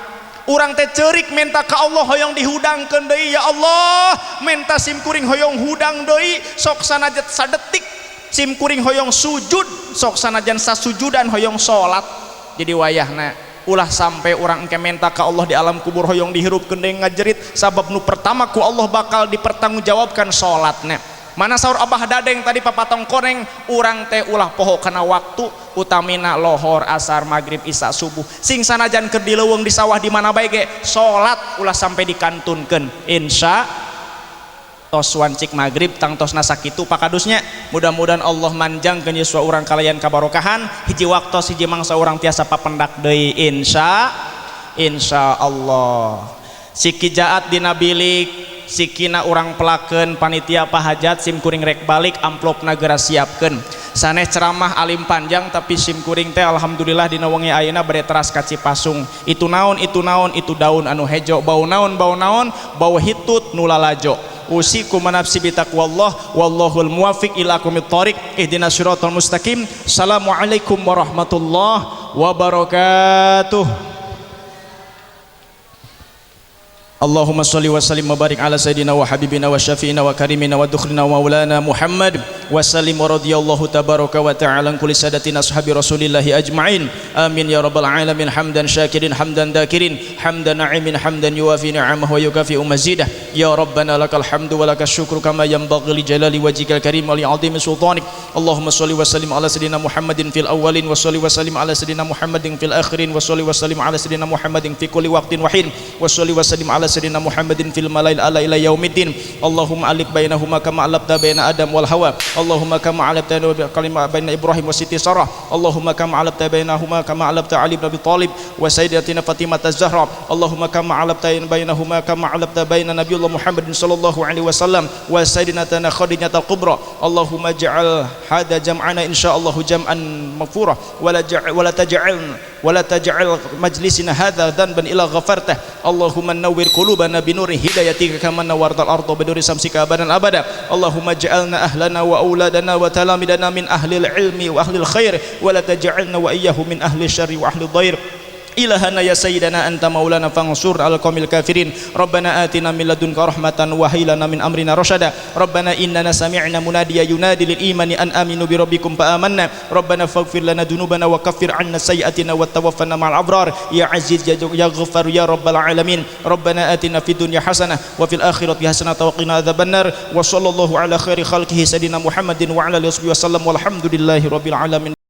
urang teh ceurik menta ka Allah hoyong dihudangkeun deui, ya Allah menta simkuring hoyong hudang deui sok sanajan sadetik, simkuring hoyong sujud sok sanajan sasujudan hoyong salat. Jadi wayahna ulah sampai orang engke menta ka Allah di alam kubur hoyong dihirupkeun deui ngajerit, sabab nu pertama ku Allah bakal dipertanggungjawabkan salatna. Mana saur Abah Dadeng tadi papatong koneng, urang teh ulah poho kana waktu utamina lohor, asar, maghrib, isya, subuh. Sing sanajan keur di leuweung di sawah di mana bae ge salat ulah sampai dikantunkeun. Insya tos wancik maghrib tang tosna sakitu pakadusnya. Mudah-mudahan Allah manjangkeun yuswa urang kalayan kabarokahan, hiji waktos hiji mangsa urang tiasa papendak deui insya Allah. Siki jaat dina bilik sikina urang pelakeun panitia pahajat simkuring rek balik amplop nagara siapkeun. Saneh ceramah alim panjang tapi simkuring teh alhamdulillah dina wengi ayeuna bade teras ka Cipasung. Itu naon itu daun anu hejo, bau naon bau hitut nu lalajo. Usiku manafsi bitaqwallah wallahul muwaffiq ila aqwamit thoriq ihdinas siratal mustaqim. Assalamualaikum warahmatullahi wabarakatuh. Allahumma salli wa sallim wa barik ala sayyidina wa habibina wa syafi'ina wa karimina wa dukhrina wa maulana Muhammad wa sallim wa radiyallahu tabaraka wa ta'ala an kulli sadatina ashabi rasulillahi ajma'in. Amin ya rabbal alamin. Hamdan syakirin hamdan dakirin hamdan na'imin hamdan yuwafi ni'amahu wa yukafi'u mazidah. Ya rabbana lakal hamdu wa lakas syukru kama yanbaghi li jalali wajhikal karim wa li 'azimi sultanik. Allahumma salli wa sallim ala sayyidina Muhammadin fil awwalin wa salli wa sallim ala sayyidina Muhammadin fil akhirin wa salli wa sallim ala sayyidina Muhammadin fi kulli waqtin wa hin wa salli wa sallim ala sayyidina Muhammadin fil malail ala ila yaumiddin. Allahumma alif bainahuma kama alafta baina Adam wal Hawa. Allahumma kama alafta kalima baina Ibrahim wa Siti Sarah. Allahumma kama alafta bainahuma kama alafta Ali bin Abi Thalib wa sayyidatina Fatimah Az-Zahra. Allahumma kama alafta bainahuma kama alafta baina Nabiullah Muhammadin sallallahu alaihi wasallam wa sayyidatina Khadijah al-Kubra. Allahumma ja'al hada jam'ana insyaallah jam'an maghfura wa la taj'al majlisina hadha dhanban ila ghafartah. Allahumma nawwir qulubana binuri hidayatika kama nawartal arda binuri samsika abadan abada. Allahumma ja'alna ahlana wa auladana wa talamidana min ahli ilmi wa ahli khair wa la taj'alna wa iyyahu min ahli syarri wa ahli dhair. ilahana ya sayyidana anta maulana fansur al qawmil kafirin. Rabbana atina min ladunka rahmatan wa hayy lana min amrina rasyada. Rabbana innana sami'na munadiya yunadi lil imani an aminu bi rabbikum fa amanna. Rabbana faghfir lana dunubana wa kaffir 'anna sayyi'atina wa tawaffana ma'al abrar ya aziz ya ghafar ya rabbal alamin. Rabbana atina fid dunya hasanah wa fil akhirati hasanah wa qina adzabannar. Wa sallallahu ala khairi khalqihi sayyidina Muhammadin wa ala alihi wasallam walhamdulillahi rabbil alamin.